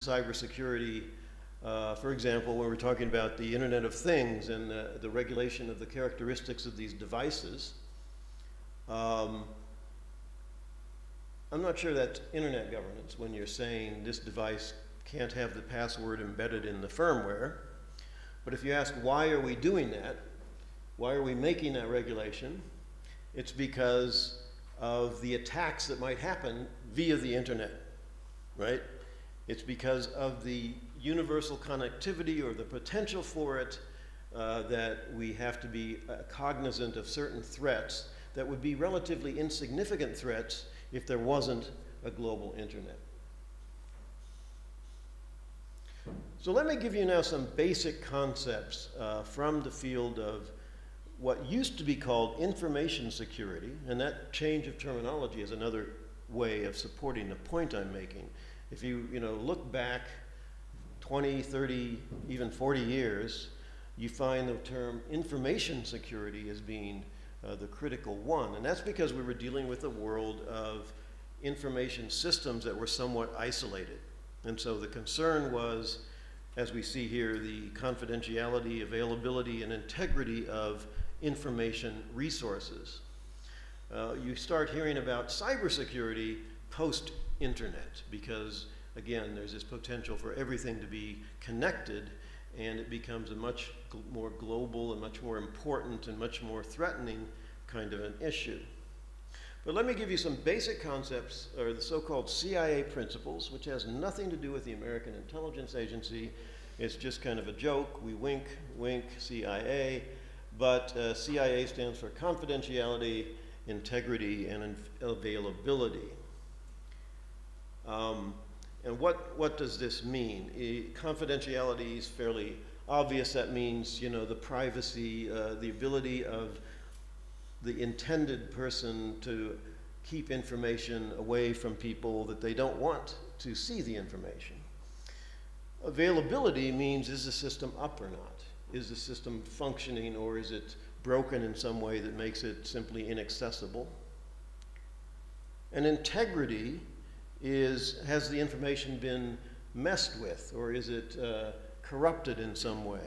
cybersecurity, for example, when we're talking about the Internet of Things and the regulation of the characteristics of these devices. I'm not sure that's internet governance when you're saying this device can't have the password embedded in the firmware. But if you ask why are we doing that, why are we making that regulation, it's because of the attacks that might happen via the internet, right? It's because of the universal connectivity or the potential for it that we have to be cognizant of certain threats that would be relatively insignificant threats if there wasn't a global internet. So let me give you now some basic concepts from the field of what used to be called information security, and that change of terminology is another way of supporting the point I'm making. If you look back 20, 30, even 40 years, you find the term information security as being the critical one. And that's because we were dealing with a world of information systems that were somewhat isolated. And so the concern was, as we see here, the confidentiality, availability, and integrity of information resources. You start hearing about cybersecurity post-internet because, again, there's this potential for everything to be connected, and it becomes a much more global and much more important and much more threatening kind of an issue. But let me give you some basic concepts, or the so-called CIA principles, which has nothing to do with the American Intelligence Agency. It's just kind of a joke. We wink, wink, CIA. But CIA stands for confidentiality, integrity, and availability. And what does this mean? Confidentiality is fairly obvious. That means, the privacy, the ability of the intended person to keep information away from people that they don't want to see the information. Availability means, is the system up or not? Is the system functioning, or is it broken in some way that makes it simply inaccessible? And integrity is, has the information been messed with, or is it corrupted in some way,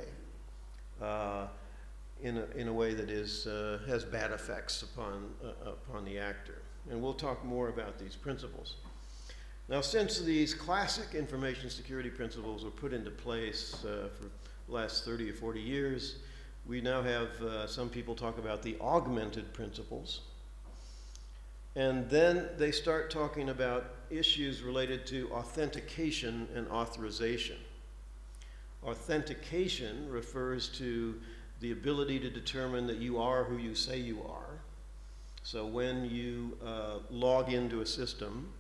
in a way that is, has bad effects upon the actor? And we'll talk more about these principles. Now, since these classic information security principles were put into place for the last 30 or 40 years, we now have some people talk about the augmented principles. And then they start talking about issues related to authentication and authorization. Authentication refers to the ability to determine that you are who you say you are. So when you log into a system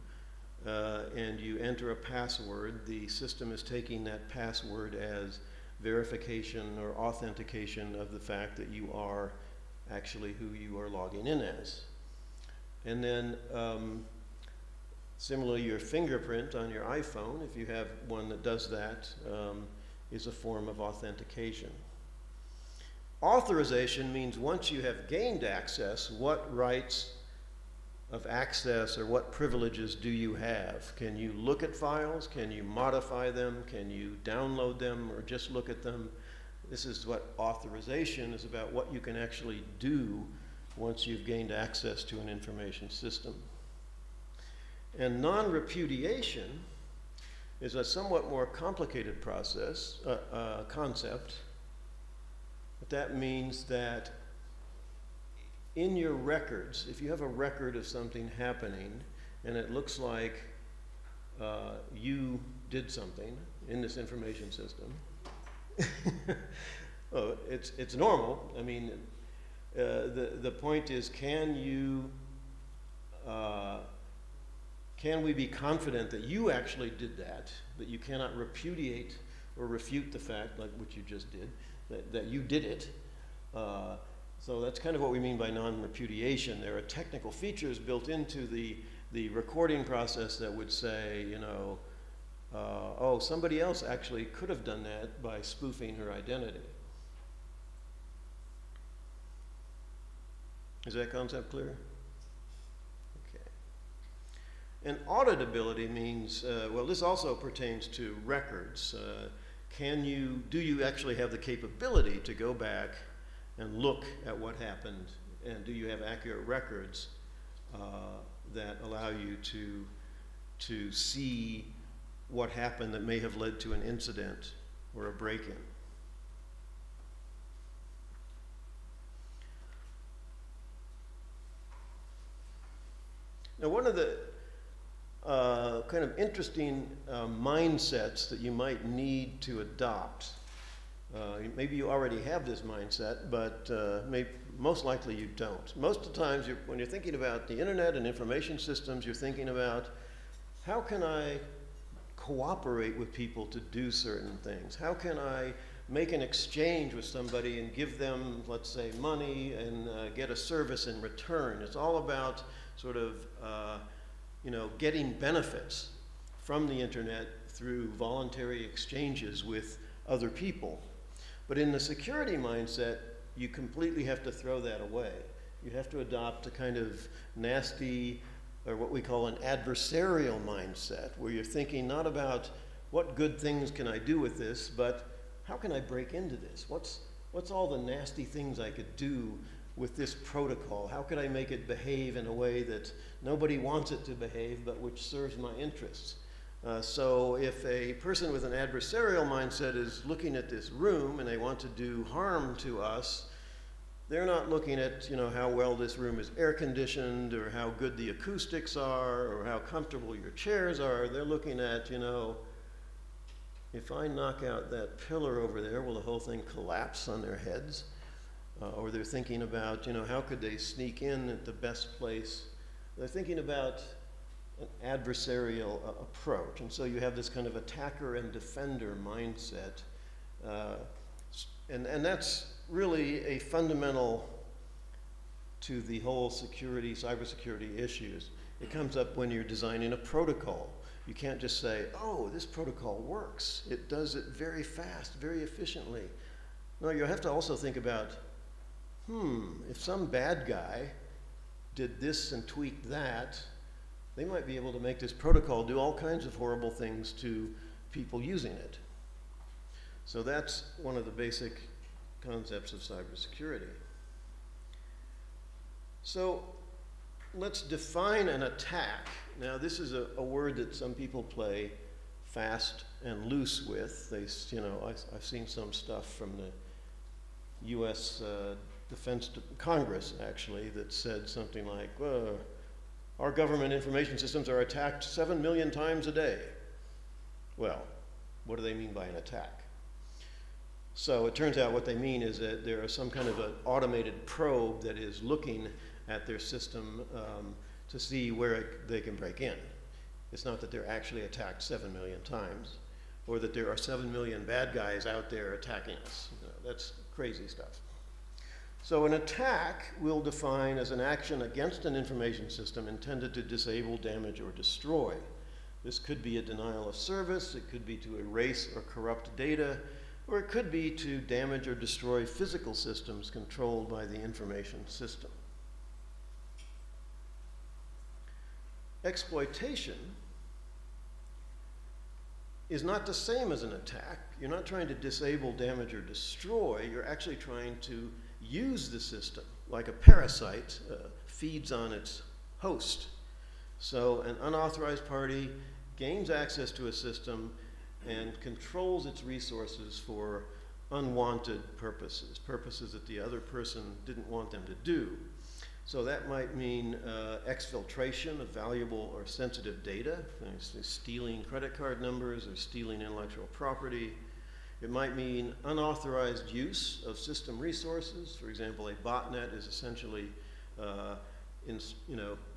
and you enter a password, the system is taking that password as verification or authentication of the fact that you are actually who you are logging in as. And then similarly, your fingerprint on your iPhone, if you have one that does that, is a form of authentication. Authorization means once you have gained access, what rights of access or what privileges do you have? Can you look at files? Can you modify them? Can you download them or just look at them? This is what authorization is about, what you can actually do once you've gained access to an information system. And non-repudiation is a somewhat more complicated process, concept. But that means that in your records, if you have a record of something happening and it looks like you did something in this information system, well, it's normal. I mean, the point is, can we be confident that you actually did that you cannot repudiate or refute the fact, like what you just did, that you did it? So that's kind of what we mean by non-repudiation. There are technical features built into the recording process that would say, oh, somebody else actually could have done that by spoofing her identity. Is that concept clear? Okay. And auditability means, well, this also pertains to records. Do you actually have the capability to go back and look at what happened, and do you have accurate records that allow you to see what happened that may have led to an incident or a break-in? Now, one of the kind of interesting mindsets that you might need to adopt, maybe you already have this mindset, but most likely you don't. Most of the times when you're thinking about the internet and information systems, you're thinking about, how can I cooperate with people to do certain things? How can I make an exchange with somebody and give them, let's say, money and get a service in return? It's all about sort of getting benefits from the internet through voluntary exchanges with other people. But in the security mindset, you completely have to throw that away. You have to adopt a kind of nasty, or what we call an adversarial mindset, where you're thinking not about what good things can I do with this, but how can I break into this? What's all the nasty things I could do with this protocol? How could I make it behave in a way that nobody wants it to behave, but which serves my interests? So if a person with an adversarial mindset is looking at this room and they want to do harm to us, they're not looking at how well this room is air conditioned, or how good the acoustics are, or how comfortable your chairs are. They're looking at, if I knock out that pillar over there, will the whole thing collapse on their heads? Or they're thinking about, how could they sneak in at the best place? They're thinking about an adversarial approach. And so you have this kind of attacker and defender mindset. And that's really a fundamental to the whole cybersecurity issues. It comes up when you're designing a protocol. You can't just say, oh, this protocol works. It does it very fast, very efficiently. No, you have to also think about, if some bad guy did this and tweaked that, they might be able to make this protocol do all kinds of horrible things to people using it. So that's one of the basic concepts of cybersecurity. So let's define an attack. Now, this is a word that some people play fast and loose with. I've seen some stuff from the U.S. Defense Congress, actually, that said something like, our government information systems are attacked 7 million times a day. Well, what do they mean by an attack? So it turns out what they mean is that there is some kind of an automated probe that is looking at their system to see where they can break in. It's not that they're actually attacked 7 million times, or that there are 7 million bad guys out there attacking us. That's crazy stuff. So an attack we'll define as an action against an information system intended to disable, damage, or destroy. This could be a denial of service, it could be to erase or corrupt data, or it could be to damage or destroy physical systems controlled by the information system. Exploitation is not the same as an attack. You're not trying to disable, damage, or destroy. You're actually trying to use the system, like a parasite feeds on its host. So an unauthorized party gains access to a system and controls its resources for unwanted purposes, purposes that the other person didn't want them to do. So that might mean exfiltration of valuable or sensitive data, stealing credit card numbers or stealing intellectual property. It might mean unauthorized use of system resources. For example, a botnet is essentially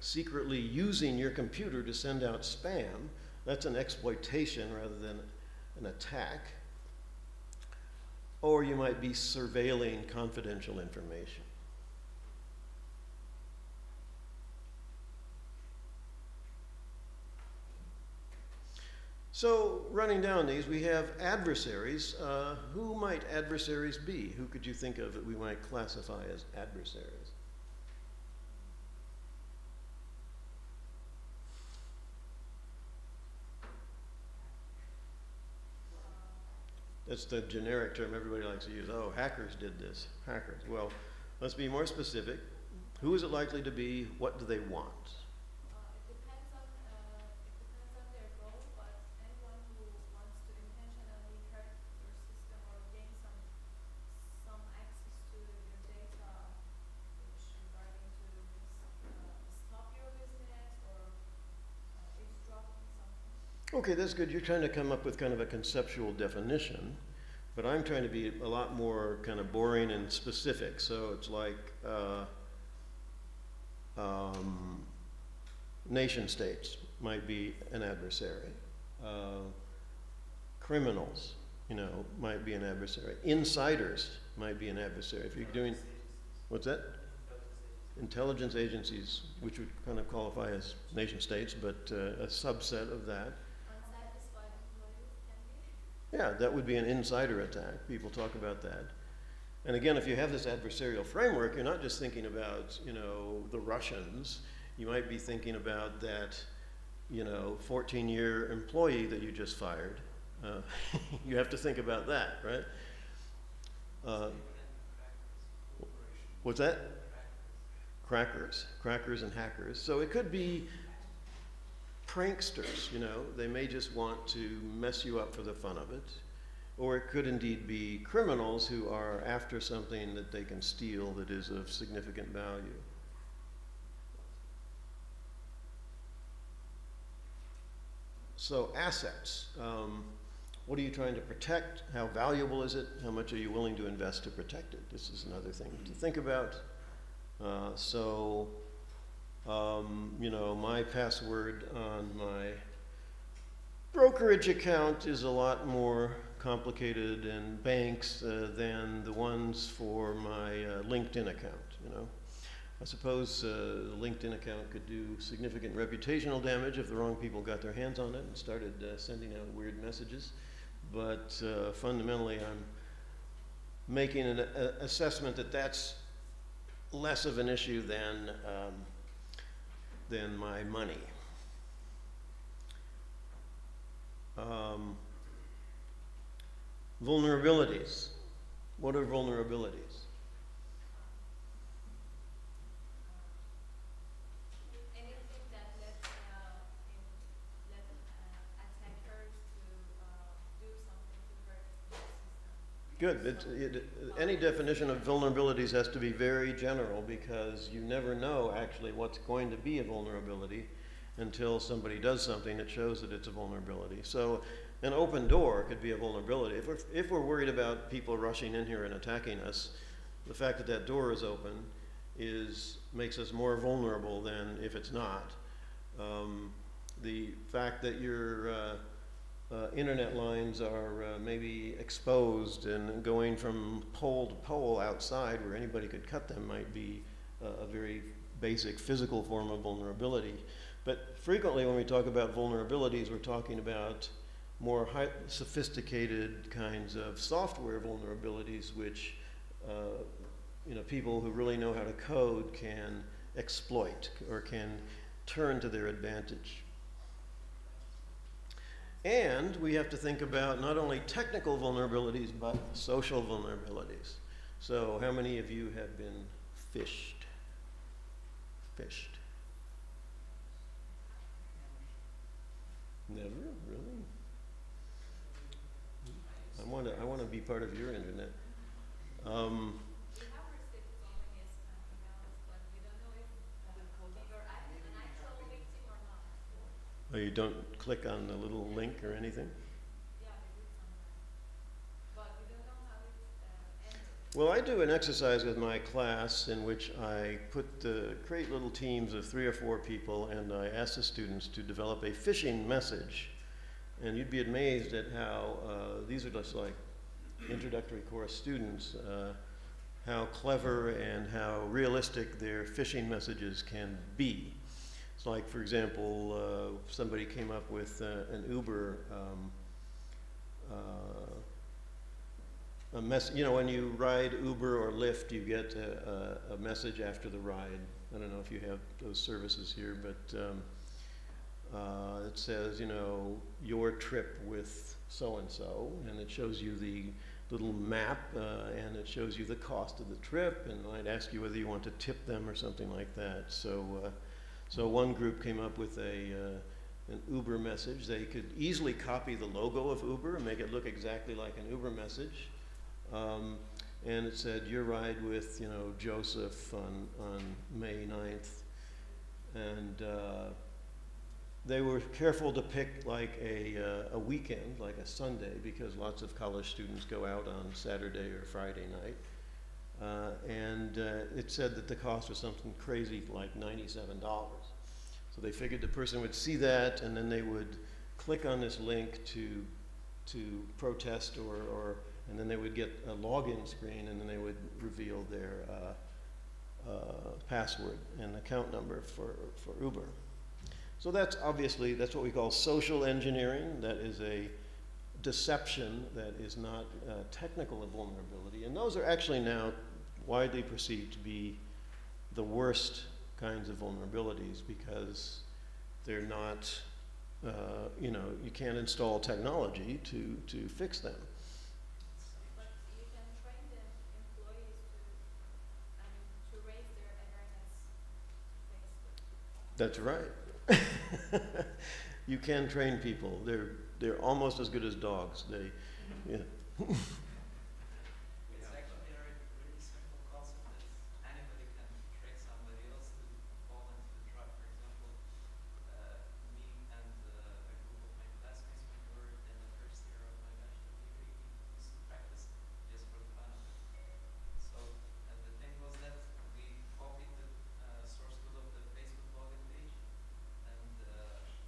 secretly using your computer to send out spam. That's an exploitation rather than an attack. Or you might be surveilling confidential information. So running down these, we have adversaries. Who might adversaries be? Who could you think of that we might classify as adversaries? that's the generic term everybody likes to use. Oh, hackers did this. Hackers. Well, let's be more specific. Who is it likely to be? What do they want? It depends on their goal, but anyone who wants to intentionally hurt your system or gain some access to your data, which regarding to stop your business or eavesdropping something. Okay, that's good. You're trying to come up with kind of a conceptual definition, but I'm trying to be a lot more kind of boring and specific. So it's like nation states might be an adversary. Criminals, might be an adversary. Insiders might be an adversary. If you're doing, what's that? Intelligence agencies, which would kind of qualify as nation states, but a subset of that. Unsatisfied employees can be. Yeah, that would be an insider attack. People talk about that. And again, if you have this adversarial framework, you're not just thinking about, the Russians. You might be thinking about that, 14-year employee that you just fired. You have to think about that, right? What's that? Crackers and hackers. So it could be pranksters, they may just want to mess you up for the fun of it. Or it could indeed be criminals who are after something that they can steal that is of significant value. So assets. What are you trying to protect? How valuable is it? How much are you willing to invest to protect it? This is another thing to think about. My password on my brokerage account is a lot more complicated and banks than the ones for my LinkedIn account, I suppose the LinkedIn account could do significant reputational damage if the wrong people got their hands on it and started sending out weird messages. But fundamentally, I'm making an assessment that that's less of an issue than my money. Vulnerabilities. What are vulnerabilities? Anything that lets attackers to do something to hurt the system. Good. Any definition of vulnerabilities has to be very general because you never know actually what's going to be a vulnerability until somebody does something that shows that it's a vulnerability. So an open door could be a vulnerability. If we're worried about people rushing in here and attacking us, the fact that that door is open makes us more vulnerable than if it's not. The fact that your internet lines are maybe exposed and going from pole to pole outside where anybody could cut them might be a very basic physical form of vulnerability. But frequently when we talk about vulnerabilities, we're talking about more sophisticated kinds of software vulnerabilities which people who really know how to code can exploit or can turn to their advantage. And we have to think about not only technical vulnerabilities, but social vulnerabilities. So how many of you have been phished? Never? Really? I want to be part of your internet. We have received so many spam emails, but we don't know if we were an actual victim or not. Oh, you don't click on the little link or anything? Yeah, we do sometimes. But we don't know how it ended. Well, I do an exercise with my class in which I create little teams of 3 or 4 people, and I ask the students to develop a phishing message. And you'd be amazed at how, these are just like introductory course students, how clever and how realistic their phishing messages can be. It's like, for example, somebody came up with an Uber a mess. When you ride Uber or Lyft, you get a message after the ride. I don't know if you have those services here, but It says, you know, your trip with so-and-so, and it shows you the little map, and it shows you the cost of the trip, and it might ask you whether you want to tip them or something like that. So, so one group came up with an Uber message. They could easily copy the logo of Uber and make it look exactly like an Uber message. And it said, your ride with, you know, Joseph on May 9th. And they were careful to pick like a weekend, like a Sunday, because lots of college students go out on Saturday or Friday night. And it said that the cost was something crazy like $97. So they figured the person would see that, and then they would click on this link to protest, and then they would get a login screen, and then they would reveal their password and account number for Uber. So that's obviously, that's what we call social engineering. That is a deception that is not technical vulnerability. And those are actually now widely perceived to be the worst kinds of vulnerabilities, because they're not, you know, you can't install technology to fix them. But you can train the employees to raise their awareness Facebook. That's right. You can train people. They're almost as good as dogs. They, yeah. It's actually a really simple concept that anybody can trick somebody else to fall into the trap. For example, me and a group of my classmates, when we were in the first year of my bachelor degree, we used to practice just for the fun of it. So the thing was that we copied the source code of the Facebook login page, and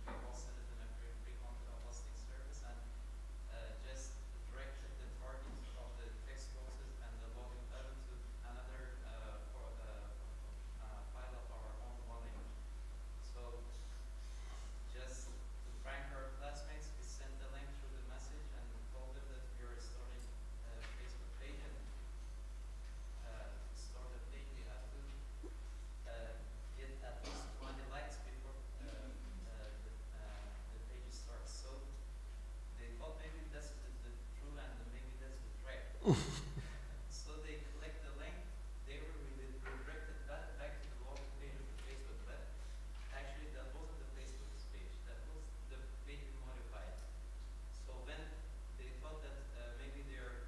we hosted it in a pre-configured hosting service, and just directed the target of the text boxes and the login button to another file of our own logging. So just to prank our classmates, we sent the link through the message and told them that we were starting a Facebook page, and to start a page we have to get at least 20 likes before the page starts. So they thought maybe that's the true, and maybe that's the trick. So they clicked the link, they were redirected back to the login page of the Facebook, but actually that wasn't the Facebook's page, that was the page we modified. So when they thought that maybe they're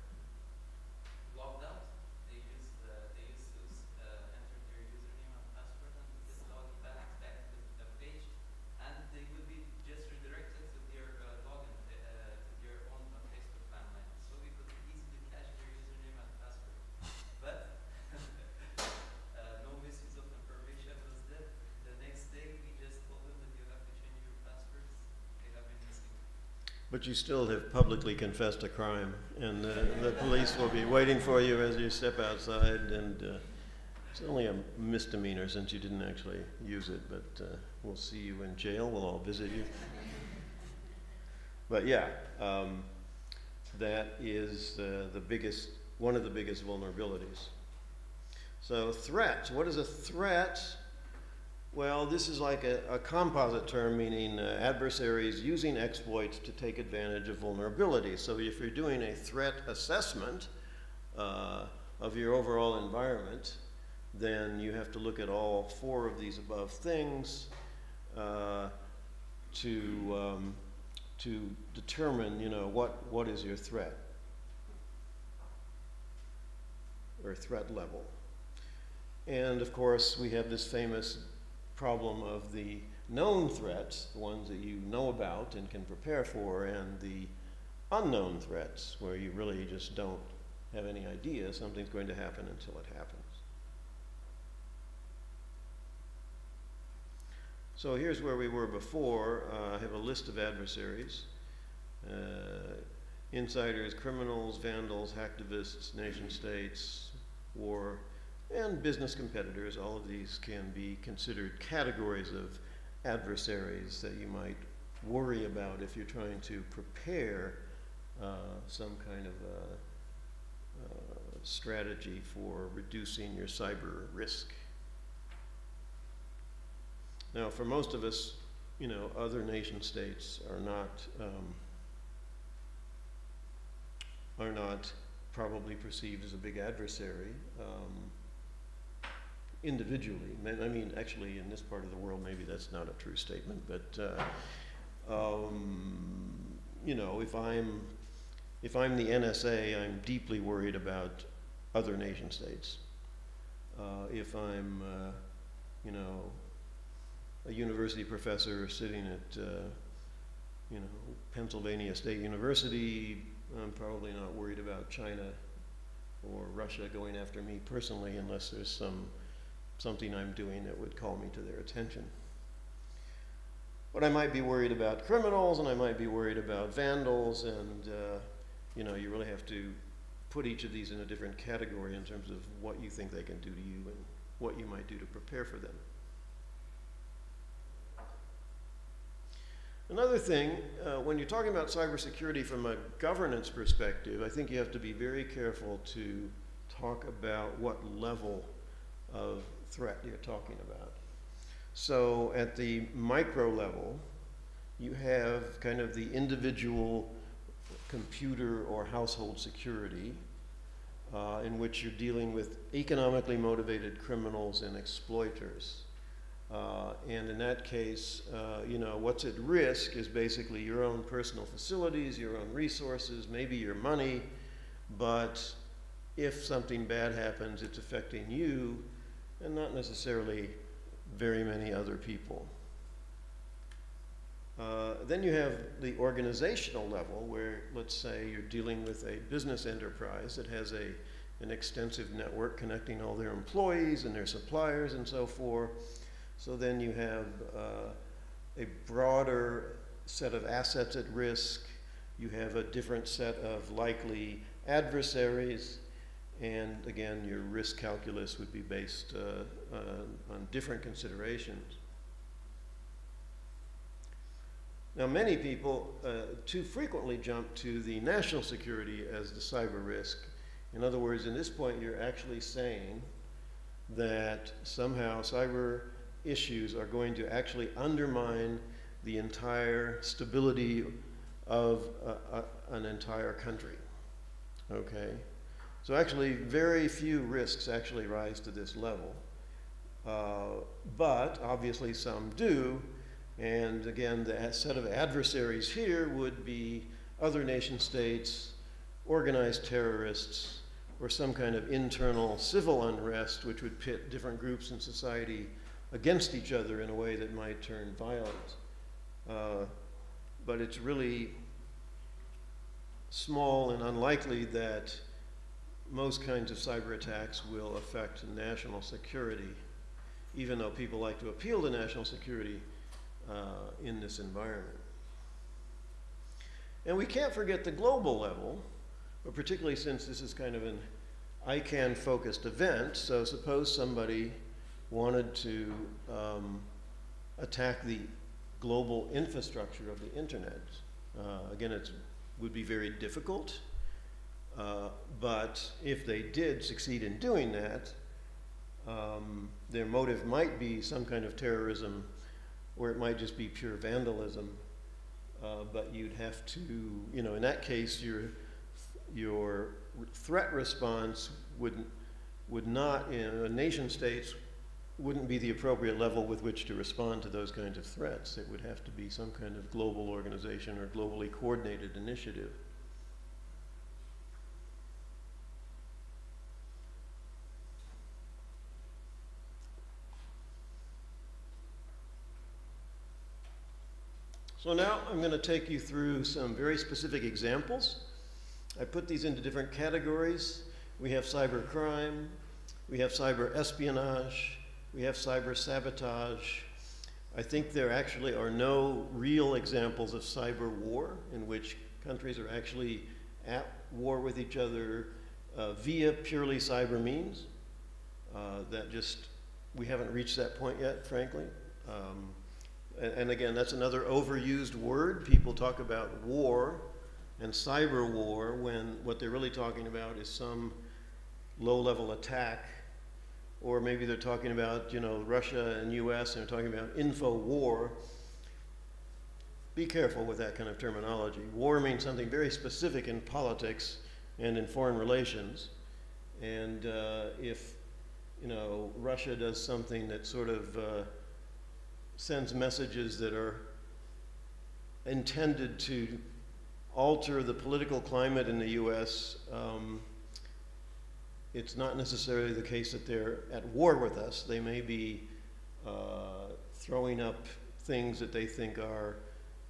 logged out, they used to enter their username and password and just log back to the page, and they would be just redirected to their login to their own Facebook timeline. So we could easily cache their username and password. But no misuse of information was that. The next day we just told them that you have to change your passwords. They have been missing. But you still have publicly confessed a crime, and the police will be waiting for you as you step outside, and it's only a misdemeanor since you didn't actually use it, but we'll see you in jail. We'll all visit you. But yeah, that is one of the biggest vulnerabilities. So threats, what is a threat? Well, this is like a composite term, meaning adversaries using exploits to take advantage of vulnerabilities. So if you're doing a threat assessment of your overall environment, then you have to look at all 4 of these above things to determine, you know, what is your threat or threat level. And of course, we have this famous problem of the known threats, the ones that you know about and can prepare for, and the unknown threats, where you really just don't have any idea something's going to happen until it happens. So here's where we were before. I have a list of adversaries. Insiders, criminals, vandals, hacktivists, nation states, war, and business competitors. All of these can be considered categories of adversaries that you might worry about if you're trying to prepare some kind of strategy for reducing your cyber risk. Now, for most of us, you know, other nation states are not probably perceived as a big adversary individually. I mean, actually, in this part of the world, maybe that's not a true statement, but you know, if I'm the NSA, I'm deeply worried about other nation states. If I'm, you know, a university professor sitting at, you know, Pennsylvania State University, I'm probably not worried about China or Russia going after me personally unless there's something I'm doing that would call me to their attention. But I might be worried about criminals, and I might be worried about vandals, and you know, you really have to put each of these in a different category in terms of what you think they can do to you and what you might do to prepare for them. Another thing, when you're talking about cybersecurity from a governance perspective, I think you have to be very careful to talk about what level of threat you're talking about. So at the micro level, you have kind of the individual computer or household security in which you're dealing with economically motivated criminals and exploiters. And in that case, you know, what's at risk is basically your own personal facilities, your own resources, maybe your money, but if something bad happens, it's affecting you and not necessarily very many other people. Then you have the organizational level where, let's say, you're dealing with a business enterprise that has an extensive network connecting all their employees and their suppliers and so forth. So then you have a broader set of assets at risk. You have a different set of likely adversaries. And again, your risk calculus would be based on different considerations. Now, many people too frequently jump to the national security as the cyber risk. In other words, in this point, you're actually saying that somehow cyber issues are going to actually undermine the entire stability of an entire country, okay? So actually, very few risks actually rise to this level. But obviously some do, and again, the set of adversaries here would be other nation states, organized terrorists, or some kind of internal civil unrest which would pit different groups in society against each other in a way that might turn violent. But it's really small and unlikely that most kinds of cyber attacks will affect national security, even though people like to appeal to national security in this environment. And we can't forget the global level, but particularly since this is kind of an ICANN-focused event. So suppose somebody wanted to attack the global infrastructure of the internet. Again, it would be very difficult, but if they did succeed in doing that, their motive might be some kind of terrorism, or it might just be pure vandalism. But you'd have to, you know, in that case, your threat response would not, nation states wouldn't be the appropriate level with which to respond to those kinds of threats. It would have to be some kind of global organization or globally coordinated initiative. So now I'm going to take you through some very specific examples. I put these into different categories. We have cyber crime, we have cyber espionage, we have cyber sabotage. I think there actually are no real examples of cyber war in which countries are actually at war with each other via purely cyber means. We haven't reached that point yet, frankly. And again, that's another overused word. People talk about war and cyber war when what they're really talking about is some low-level attack, or maybe they're talking about, you know, Russia and US, and they're talking about info war. be careful with that kind of terminology. War means something very specific in politics and in foreign relations. And if, you know, Russia does something that sort of sends messages that are intended to alter the political climate in the U.S., it's not necessarily the case that they're at war with us. They may be throwing up things that they think are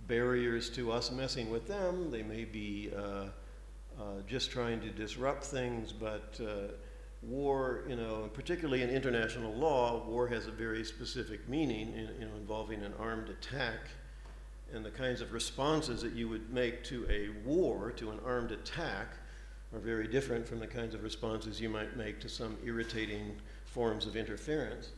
barriers to us messing with them. They may be just trying to disrupt things, but war, you know, particularly in international law, war has a very specific meaning, you know, involving an armed attack. And the kinds of responses that you would make to a war, to an armed attack, are very different from the kinds of responses you might make to some irritating forms of interference.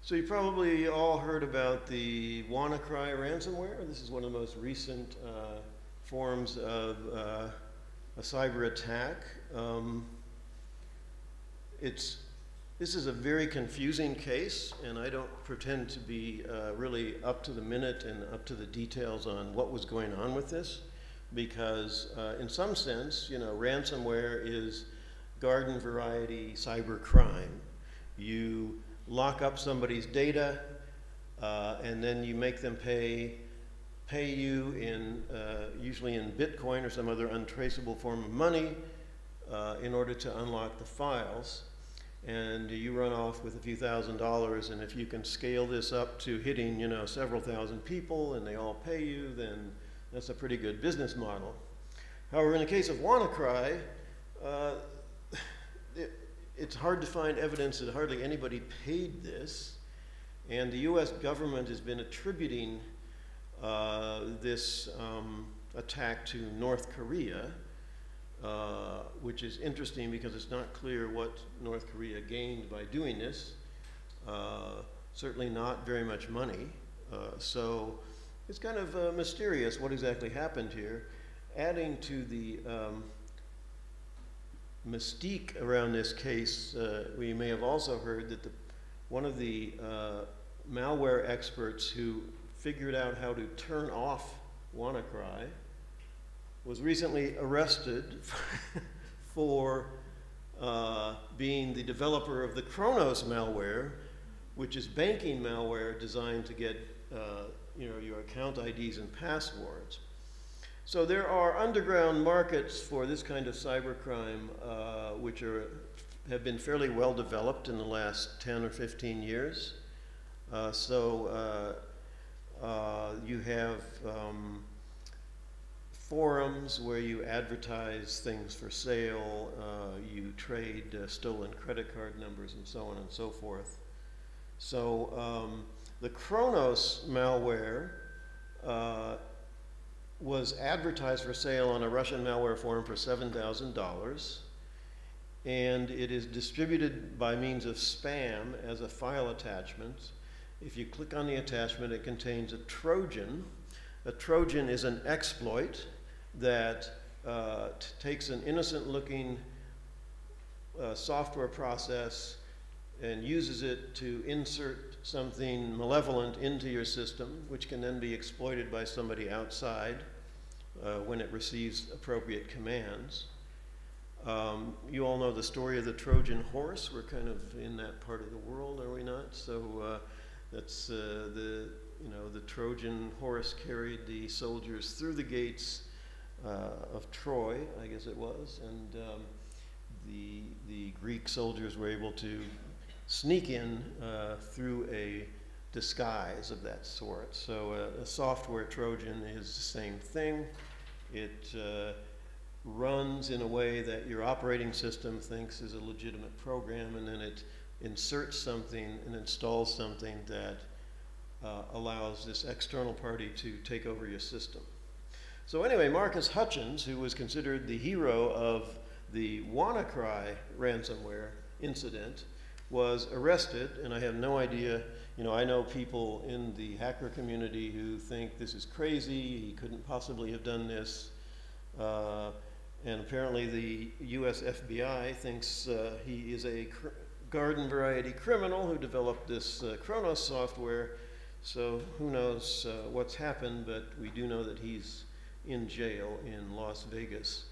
So you probably all heard about the WannaCry ransomware. This is one of the most recent forms of a cyber attack. This is a very confusing case, and I don't pretend to be really up to the minute and up to the details on what was going on with this, because in some sense, you know, ransomware is garden variety cyber crime. You lock up somebody's data, and then you make them pay you in usually in Bitcoin or some other untraceable form of money in order to unlock the files. And you run off with a few $1,000s, and if you can scale this up to hitting, you know, several thousand people and they all pay you, then that's a pretty good business model. However, in the case of WannaCry, it's hard to find evidence that hardly anybody paid this, and the US government has been attributing this attack to North Korea, which is interesting because it's not clear what North Korea gained by doing this. Certainly not very much money. So it's kind of mysterious what exactly happened here. Adding to the mystique around this case, we may have also heard that one of the malware experts who figured out how to turn off WannaCry was recently arrested for being the developer of the Kronos malware, which is banking malware designed to get you know, your account IDs and passwords. So there are underground markets for this kind of cybercrime which have been fairly well developed in the last 10 or 15 years. You have forums where you advertise things for sale, you trade stolen credit card numbers and so on and so forth. So the Kronos malware was advertised for sale on a Russian malware forum for $7,000, and it is distributed by means of spam as a file attachment. If you click on the attachment, it contains a Trojan. A Trojan is an exploit that takes an innocent-looking software process and uses it to insert something malevolent into your system, which can then be exploited by somebody outside when it receives appropriate commands. You all know the story of the Trojan horse. We're kind of in that part of the world, are we not? So that's the Trojan horse carried the soldiers through the gates of Troy, I guess it was, and the Greek soldiers were able to sneak in through a disguise of that sort. So a software Trojan is the same thing. It runs in a way that your operating system thinks is a legitimate program, and then it inserts something and installs something that allows this external party to take over your system. So anyway, Marcus Hutchins, who was considered the hero of the WannaCry ransomware incident, was arrested, and I have no idea, I know people in the hacker community who think this is crazy, he couldn't possibly have done this, and apparently the US FBI thinks he is a garden variety criminal who developed this Kronos software. So who knows what's happened, but we do know that he's in jail in Las Vegas,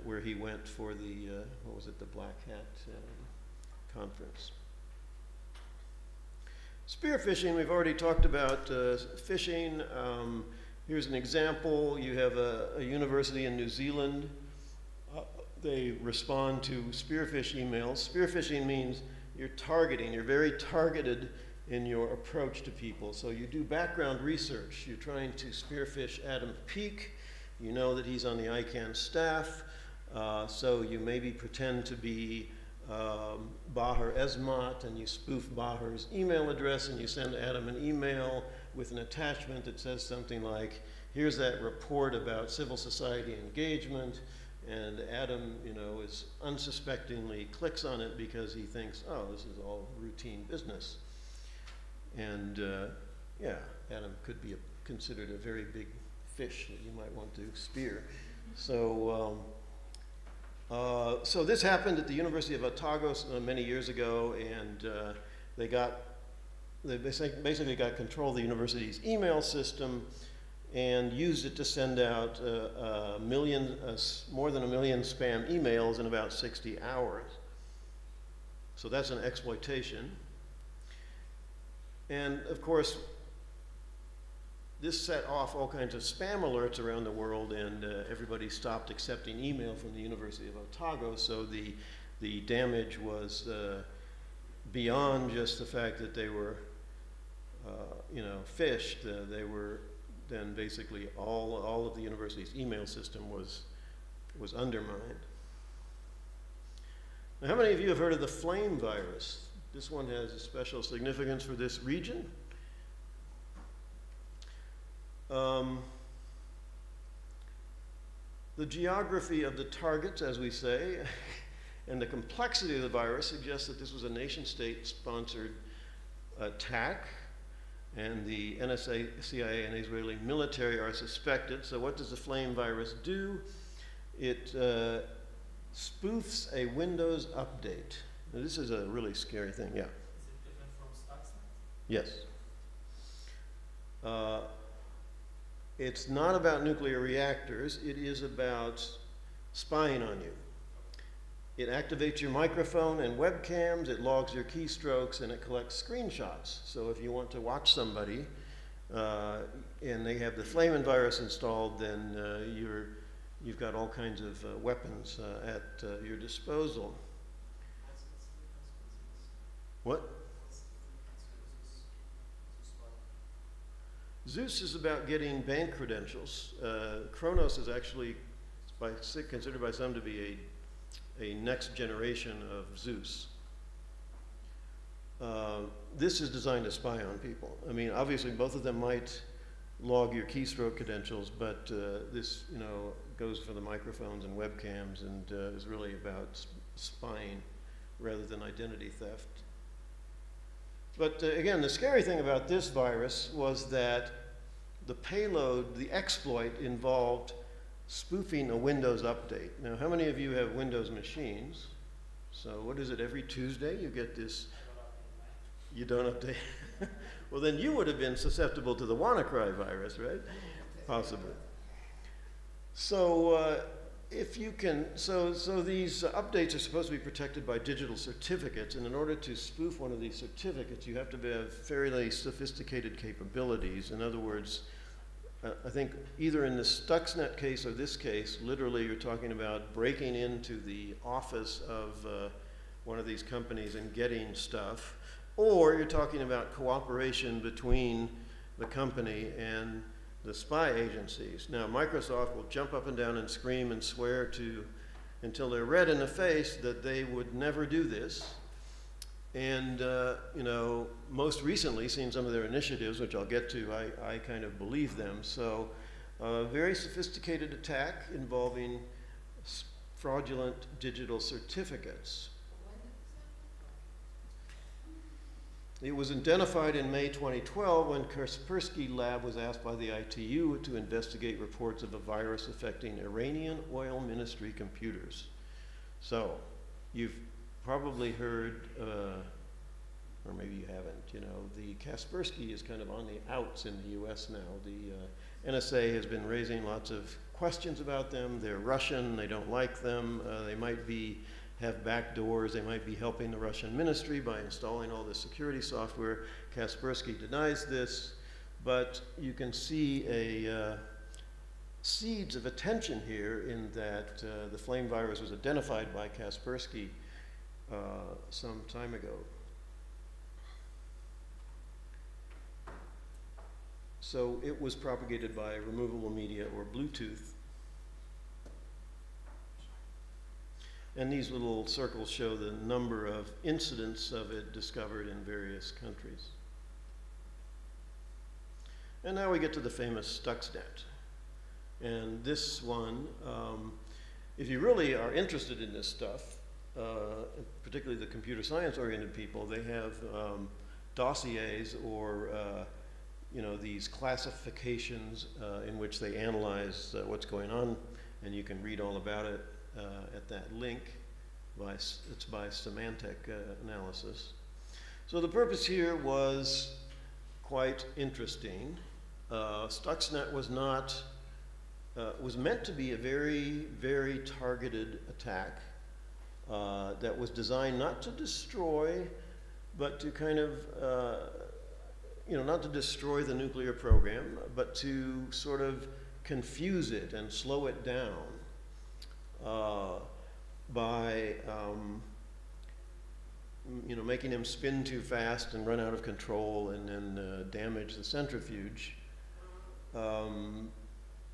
where he went for the, what was it, the Black Hat conference. Spearfishing, we've already talked about fishing. Here's an example. You have a university in New Zealand. They respond to spearfish emails. Spearfishing means you're targeting, you're very targeted in your approach to people. So you do background research. You're trying to spearfish Adam Peake. You know that he's on the ICANN staff. So you maybe pretend to be Bahar Esmat, and you spoof Bahar's email address, and you send Adam an email with an attachment that says something like, here's that report about civil society engagement, and Adam, you know, is unsuspectingly clicks on it because he thinks, oh, this is all routine business. And yeah, Adam could be considered a very big fish that you might want to spear. So, so this happened at the University of Otago many years ago, and they basically got control of the university's email system and used it to send out more than a million spam emails in about 60 hours. So that's an exploitation. And of course, this set off all kinds of spam alerts around the world, and everybody stopped accepting email from the University of Otago, so the damage was beyond just the fact that they were, you know, fished. They were then basically all of the university's email system was undermined. Now, how many of you have heard of the flame virus? This one has a special significance for this region. The geography of the targets, as we say, and the complexity of the virus suggests that this was a nation-state-sponsored attack, and the NSA, CIA, and Israeli military are suspected. So what does the flame virus do? It spoofs a Windows update. Now, this is a really scary thing, yeah. Is it different from Stuxnet? Yes. It's not about nuclear reactors. It is about spying on you. It activates your microphone and webcams, it logs your keystrokes, and it collects screenshots. So if you want to watch somebody and they have the Flamin virus installed, then you've got all kinds of weapons at your disposal. What? Zeus is about getting bank credentials. Kronos is actually considered by some to be a next generation of Zeus. This is designed to spy on people. I mean, obviously, both of them might log your keystroke credentials, but this, you know, goes for the microphones and webcams, and is really about spying rather than identity theft. But again, the scary thing about this virus was that the payload, the exploit, involved spoofing a Windows update. Now, how many of you have Windows machines? So what is it, every Tuesday you get this? You don't update? Well, then you would have been susceptible to the WannaCry virus, right? Possibly. So if you can, so these updates are supposed to be protected by digital certificates, and in order to spoof one of these certificates, you have to have fairly sophisticated capabilities. In other words, I think either in the Stuxnet case or this case, literally you're talking about breaking into the office of one of these companies and getting stuff, or you're talking about cooperation between the company and the spy agencies. Now, Microsoft will jump up and down and scream and swear until they're red in the face that they would never do this. And, you know, most recently, seeing some of their initiatives, which I'll get to, I kind of believe them. So, a very sophisticated attack involving fraudulent digital certificates. It was identified in May 2012 when Kaspersky Lab was asked by the ITU to investigate reports of a virus affecting Iranian oil ministry computers. So, you've probably heard, or maybe you haven't, you know, the Kaspersky is kind of on the outs in the US now. The NSA has been raising lots of questions about them. They're Russian, they don't like them, they might have back doors, they might be helping the Russian ministry by installing all this security software. Kaspersky denies this, but you can see seeds of attention here in that the flame virus was identified by Kaspersky some time ago. So it was propagated by removable media or Bluetooth. And these little circles show the number of incidents of it discovered in various countries. And now we get to the famous Stuxnet. And this one, if you really are interested in this stuff, particularly the computer science-oriented people, they have dossiers or you know, these classifications in which they analyze what's going on, and you can read all about it at that link. It's by Symantec Analysis. So the purpose here was quite interesting. Stuxnet was meant to be a very, very targeted attack that was designed not to destroy, but to kind of you know, not to destroy the nuclear program, but to sort of confuse it and slow it down by you know, making him spin too fast and run out of control and then damage the centrifuge. And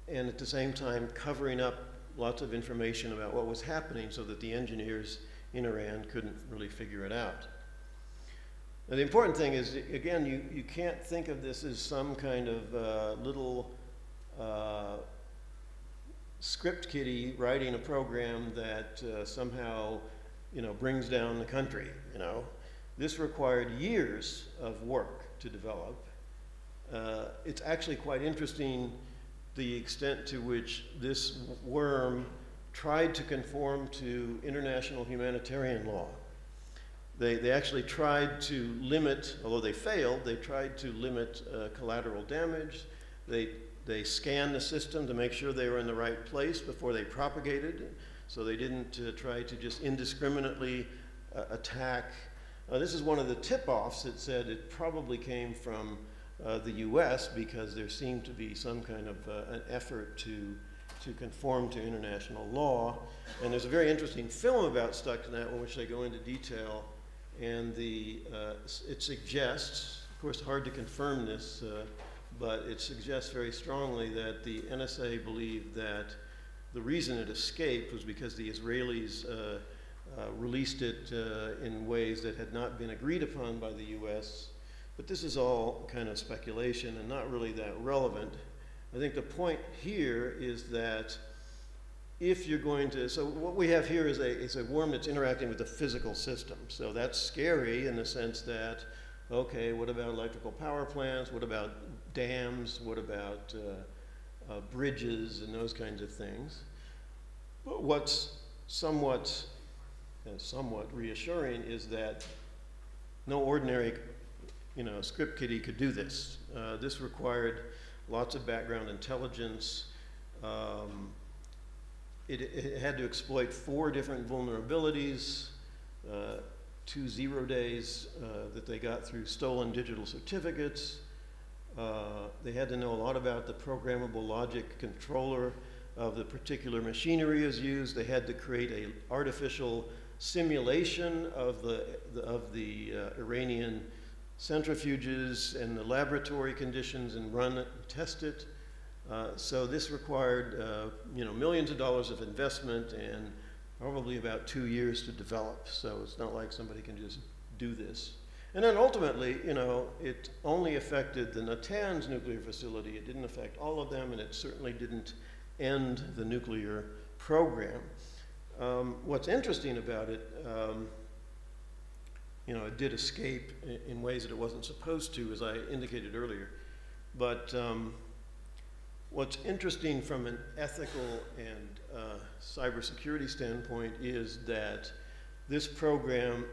at the same time covering up lots of information about what was happening so that the engineers in Iran couldn't really figure it out. Now, the important thing is, again, you can't think of this as some kind of little script kiddie writing a program that somehow, you know, brings down the country, you know. This required years of work to develop. It's actually quite interesting the extent to which this worm tried to conform to international humanitarian law. They actually tried to limit, although they failed, they tried to limit collateral damage. They scanned the system to make sure they were in the right place before they propagated, so they didn't try to just indiscriminately attack. This is one of the tip-offs that said it probably came from the US because there seemed to be some kind of an effort to conform to international law. And there's a very interesting film about Stuxnet in which they go into detail, and it suggests, of course hard to confirm this, but it suggests very strongly that the NSA believed that the reason it escaped was because the Israelis released it in ways that had not been agreed upon by the US. But this is all kind of speculation and not really that relevant. I think the point here is that if you're going to, so what we have here is a worm that's interacting with the physical system. So that's scary in the sense that, okay, what about electrical power plants? What about dams? What about bridges and those kinds of things? But what's somewhat reassuring is that no ordinary, you know, script kiddie could do this. This required lots of background intelligence. It had to exploit 4 different vulnerabilities, 2 0 days that they got through stolen digital certificates. They had to know a lot about the programmable logic controller of the particular machinery is used. They had to create an artificial simulation of the Iranian centrifuges and the laboratory conditions and run it and test it. So this required you know, millions of dollars of investment and probably about 2 years to develop. So it's not like somebody can just do this. And then ultimately, you know, it only affected the Natanz nuclear facility. It didn't affect all of them, and it certainly didn't end the nuclear program. What's interesting about it, you know, it did escape in ways that it wasn't supposed to, as I indicated earlier. But what's interesting from an ethical and cybersecurity standpoint is that this program,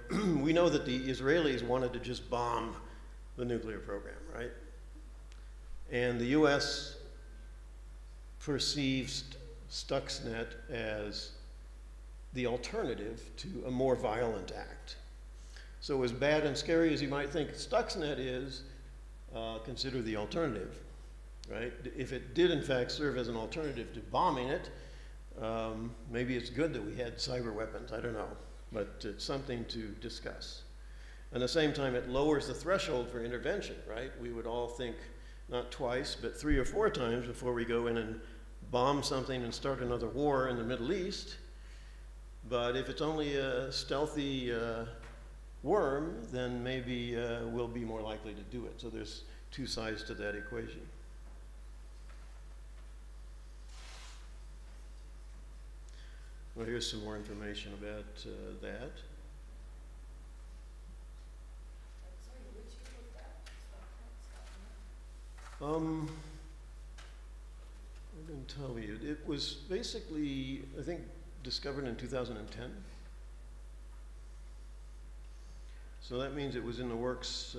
we know that the Israelis wanted to just bomb the nuclear program, right? And the US perceives Stuxnet as the alternative to a more violent act. So as bad and scary as you might think Stuxnet is, consider the alternative, right? If it did in fact serve as an alternative to bombing it, maybe it's good that we had cyber weapons, I don't know, but it's something to discuss. At the same time, it lowers the threshold for intervention, right? We would all think not twice, but 3 or 4 times before we go in and bomb something and start another war in the Middle East. But if it's only a stealthy worm, then maybe we'll be more likely to do it. So there's 2 sides to that equation. Well, here's some more information about that. Sorry, which year was that? I can tell you. It was basically, I think, discovered in 2010. So that means it was in the works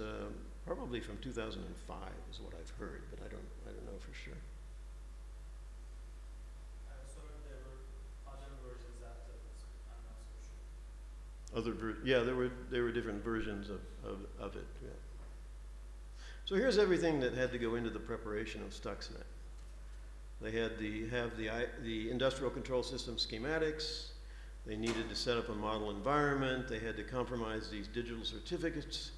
probably from 2005 is what I've heard, but I don't know for sure. So there were other versions after this, I'm not so sure. Yeah, there were different versions of it. Yeah. So here's everything that had to go into the preparation of Stuxnet. They had the industrial control system schematics. They needed to set up a model environment. They had to compromise these digital certificates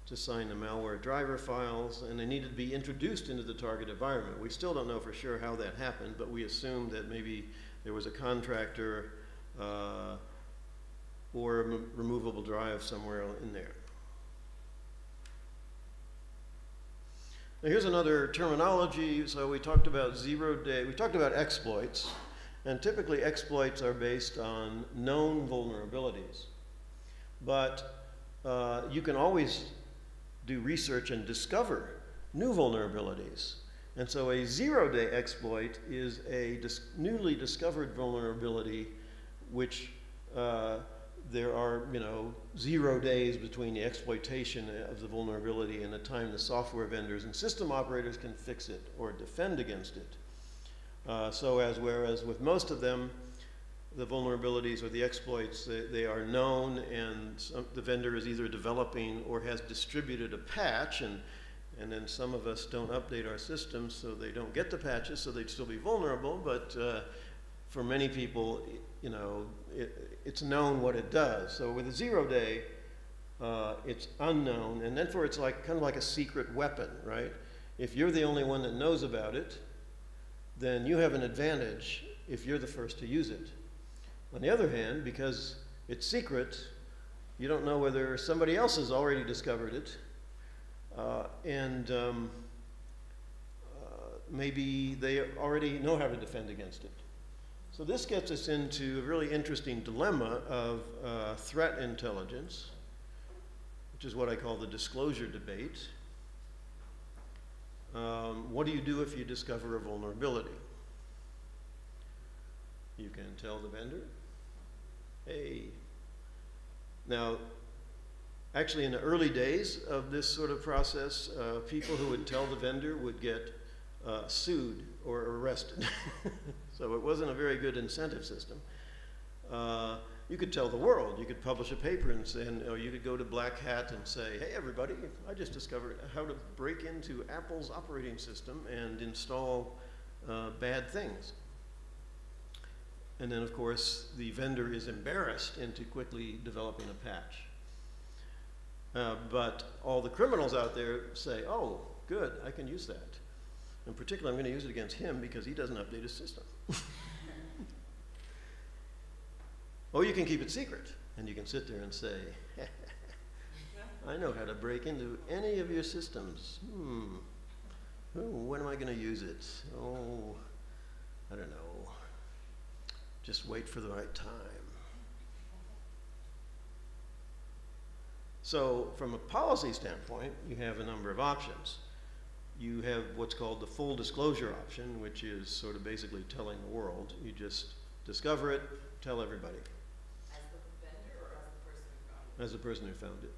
to sign the malware driver files, and they needed to be introduced into the target environment. We still don't know for sure how that happened, but we assume that maybe there was a contractor or a removable drive somewhere in there. Now here's another terminology. So we talked about we talked about exploits, and typically exploits are based on known vulnerabilities. But you can always do research and discover new vulnerabilities. And so a zero-day exploit is a newly discovered vulnerability which there are, 0 days between the exploitation of the vulnerability and the time the software vendors and system operators can fix it or defend against it. Whereas with most of them, the vulnerabilities or the exploits, they are known, and the vendor is either developing or has distributed a patch, and then some of us don't update our systems so they don't get the patches, so they'd still be vulnerable, but for many people, it's known what it does. So with a 0 day, it's unknown, and therefore it's kind of like a secret weapon, right? If you're the only one that knows about it, then you have an advantage if you're the first to use it. On the other hand, because it's secret, you don't know whether somebody else has already discovered it, maybe they already know how to defend against it. So this gets us into a really interesting dilemma of threat intelligence, which is what I call the disclosure debate. What do you do if you discover a vulnerability? You can tell the vendor, hey. Now, actually in the early days of this sort of process, people who would tell the vendor would get sued or arrested. So it wasn't a very good incentive system. You could tell the world. You could publish a paper and say, or you could go to Black Hat and say, hey everybody, I just discovered how to break into Apple's operating system and install bad things. And then of course the vendor is embarrassed into quickly developing a patch. But all the criminals out there say, oh, good, I can use that. In particular, I'm going to use it against him because he doesn't update his system. Or you can keep it secret, and you can sit there and say, I know how to break into any of your systems. When am I going to use it? Oh, I don't know. Just wait for the right time. So from a policy standpoint, you have a number of options. You have what's called the full disclosure option, which is sort of basically telling the world. You just discover it, tell everybody. As the vendor or as the as the person who found it.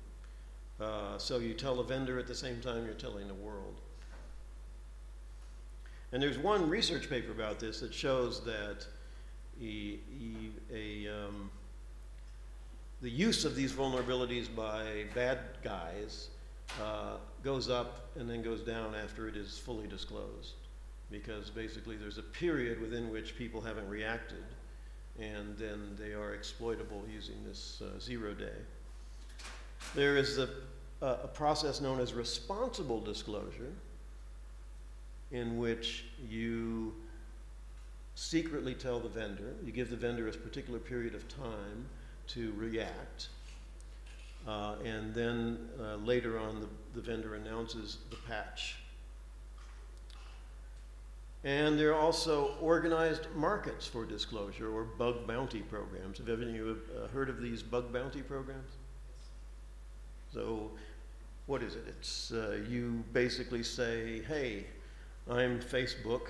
So you tell the vendor at the same time you're telling the world. And there's one research paper about this that shows that the use of these vulnerabilities by bad guys goes up and then goes down after it is fully disclosed. Because basically there's a period within which people haven't reacted, and then they are exploitable using this 0 day. There is a process known as responsible disclosure, in which you secretly tell the vendor, you give the vendor a particular period of time to react, and then later on the vendor announces the patch. And there are also organized markets for disclosure, or bug bounty programs. Have any of you heard of these bug bounty programs? So what is it? It's you basically say, hey, I'm Facebook,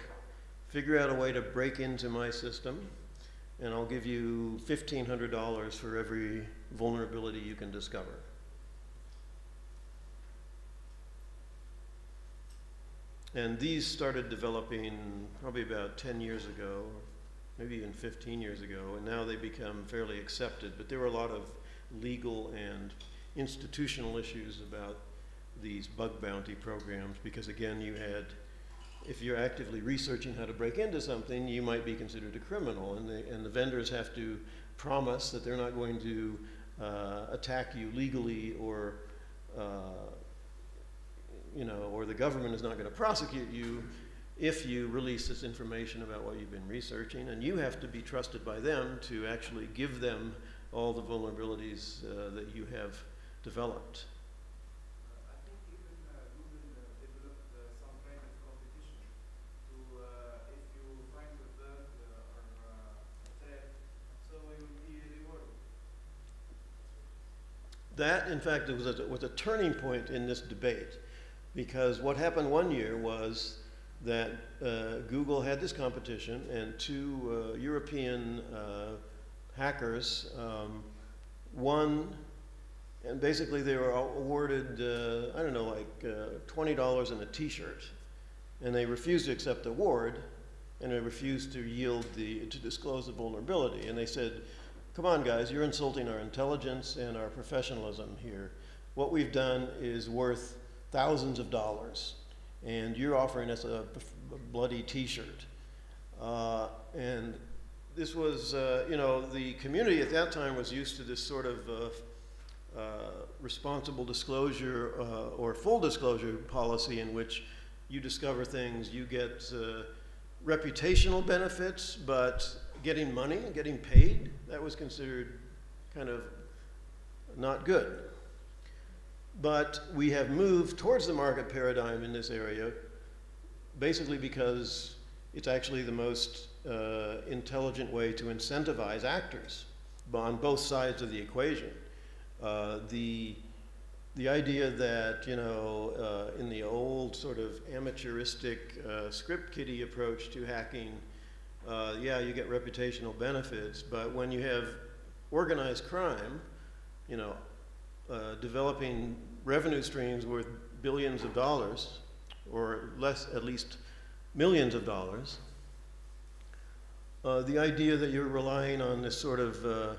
figure out a way to break into my system, and I'll give you $1,500 for every vulnerability you can discover. And these started developing probably about 10 years ago, maybe even 15 years ago, and now they become fairly accepted. But there were a lot of legal and institutional issues about these bug bounty programs, because again, you had, if you're actively researching how to break into something, you might be considered a criminal, and the vendors have to promise that they're not going to attack you legally, or or the government is not going to prosecute you if you release this information about what you've been researching, and you have to be trusted by them to actually give them all the vulnerabilities that you have developed. I think even Google developed some kind of competition to, if you find a bug or a threat, so it will be rewarded. That, in fact, was a turning point in this debate, because what happened one year was that Google had this competition, and two European hackers won, and basically they were awarded, I don't know, like $20 and a t-shirt, and they refused to accept the award, and they refused to yield to disclose the vulnerability, and they said, come on guys, you're insulting our intelligence and our professionalism here. What we've done is worth thousands of dollars, and you're offering us a bloody t-shirt. And this was, the community at that time was used to this sort of responsible disclosure or full disclosure policy, in which you discover things, you get reputational benefits, but getting money, getting paid, that was considered kind of not good. But we have moved towards the market paradigm in this area, basically because it's actually the most intelligent way to incentivize actors on both sides of the equation. The idea that, in the old sort of amateuristic script kiddie approach to hacking, yeah, you get reputational benefits, but when you have organized crime, developing revenue streams worth billions of dollars, or less, at least millions of dollars, the idea that you're relying on this sort of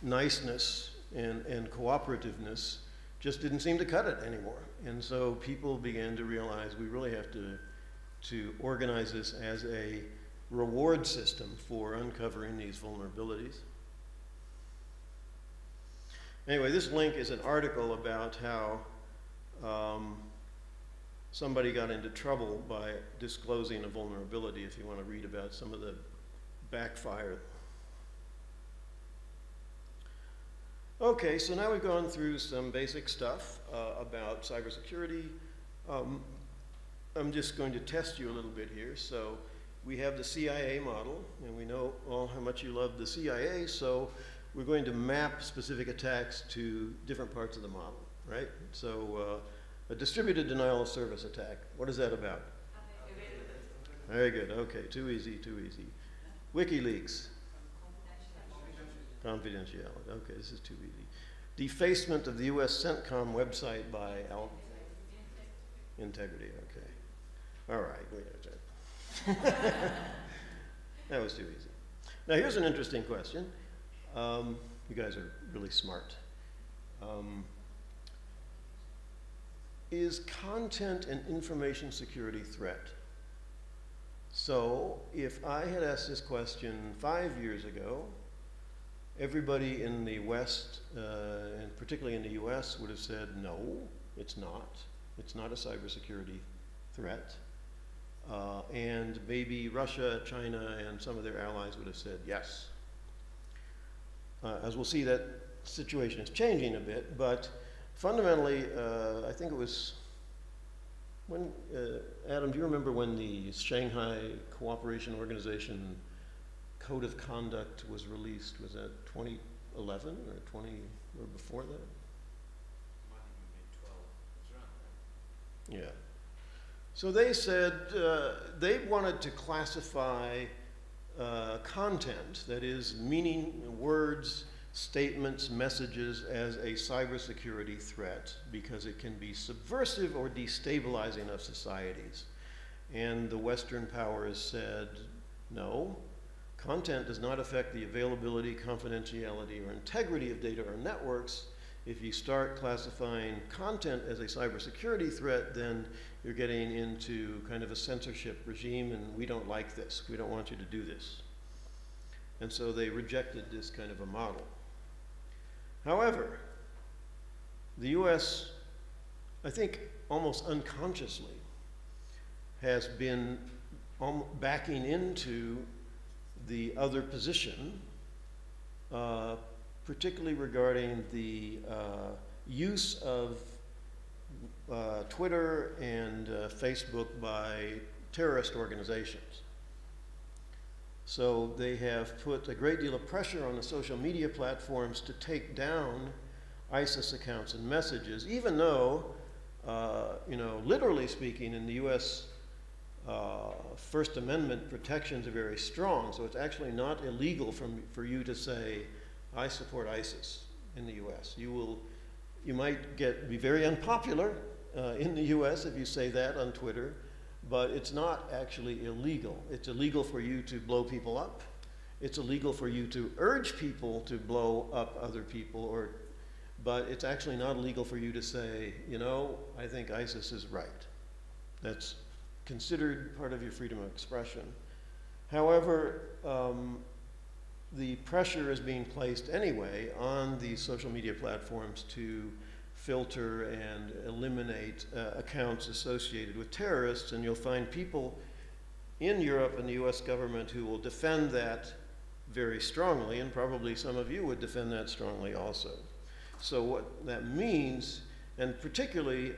niceness and cooperativeness just didn't seem to cut it anymore. And so people began to realize we really have to organize this as a reward system for uncovering these vulnerabilities. Anyway, this link is an article about how somebody got into trouble by disclosing a vulnerability, if you want to read about some of the backfire. Okay, so now we've gone through some basic stuff about cybersecurity. I'm just going to test you a little bit here. So we have the CIA model, and we know all how much you love the CIA, so we're going to map specific attacks to different parts of the model, right? So a distributed denial of service attack, what is that about? Very good, okay, too easy, too easy. WikiLeaks. Confidentiality. Okay, this is too easy. Defacement of the U.S. CENTCOM website by integrity. Okay. All right. Wait a second. That was too easy. Now here's an interesting question. You guys are really smart. Is content an information security threat? So if I had asked this question 5 years ago, everybody in the West, and particularly in the US, would have said, no, it's not. It's not a cybersecurity threat. And maybe Russia, China, and some of their allies would have said yes. As we'll see, that situation is changing a bit, but fundamentally, I think it was when, Adam, do you remember when the Shanghai Cooperation Organization Code of Conduct was released? Was that 2011 or 20, or before that? Might even be 12. It's around there. Yeah. So they said they wanted to classify content, that is, meaning, words, statements, messages, as a cybersecurity threat because it can be subversive or destabilizing of societies. And the Western powers said, no, content does not affect the availability, confidentiality, or integrity of data or networks. If you start classifying content as a cybersecurity threat, then you're getting into kind of a censorship regime, and we don't like this. We don't want you to do this. And so they rejected this kind of a model. However, the US, I think almost unconsciously, has been backing into the other position, particularly regarding the use of Twitter and Facebook by terrorist organizations. So they have put a great deal of pressure on the social media platforms to take down ISIS accounts and messages, even though, literally speaking, in the US, First Amendment protections are very strong, so it's actually not illegal for you to say, I support ISIS in the US. You might be very unpopular in the US if you say that on Twitter, but it's not actually illegal. It's illegal for you to blow people up. It's illegal for you to urge people to blow up other people, but it's actually not illegal for you to say, I think ISIS is right. That's considered part of your freedom of expression. However, the pressure is being placed anyway on these social media platforms to filter and eliminate accounts associated with terrorists, and you'll find people in Europe and the US government who will defend that very strongly, and probably some of you would defend that strongly also. So what that means, and particularly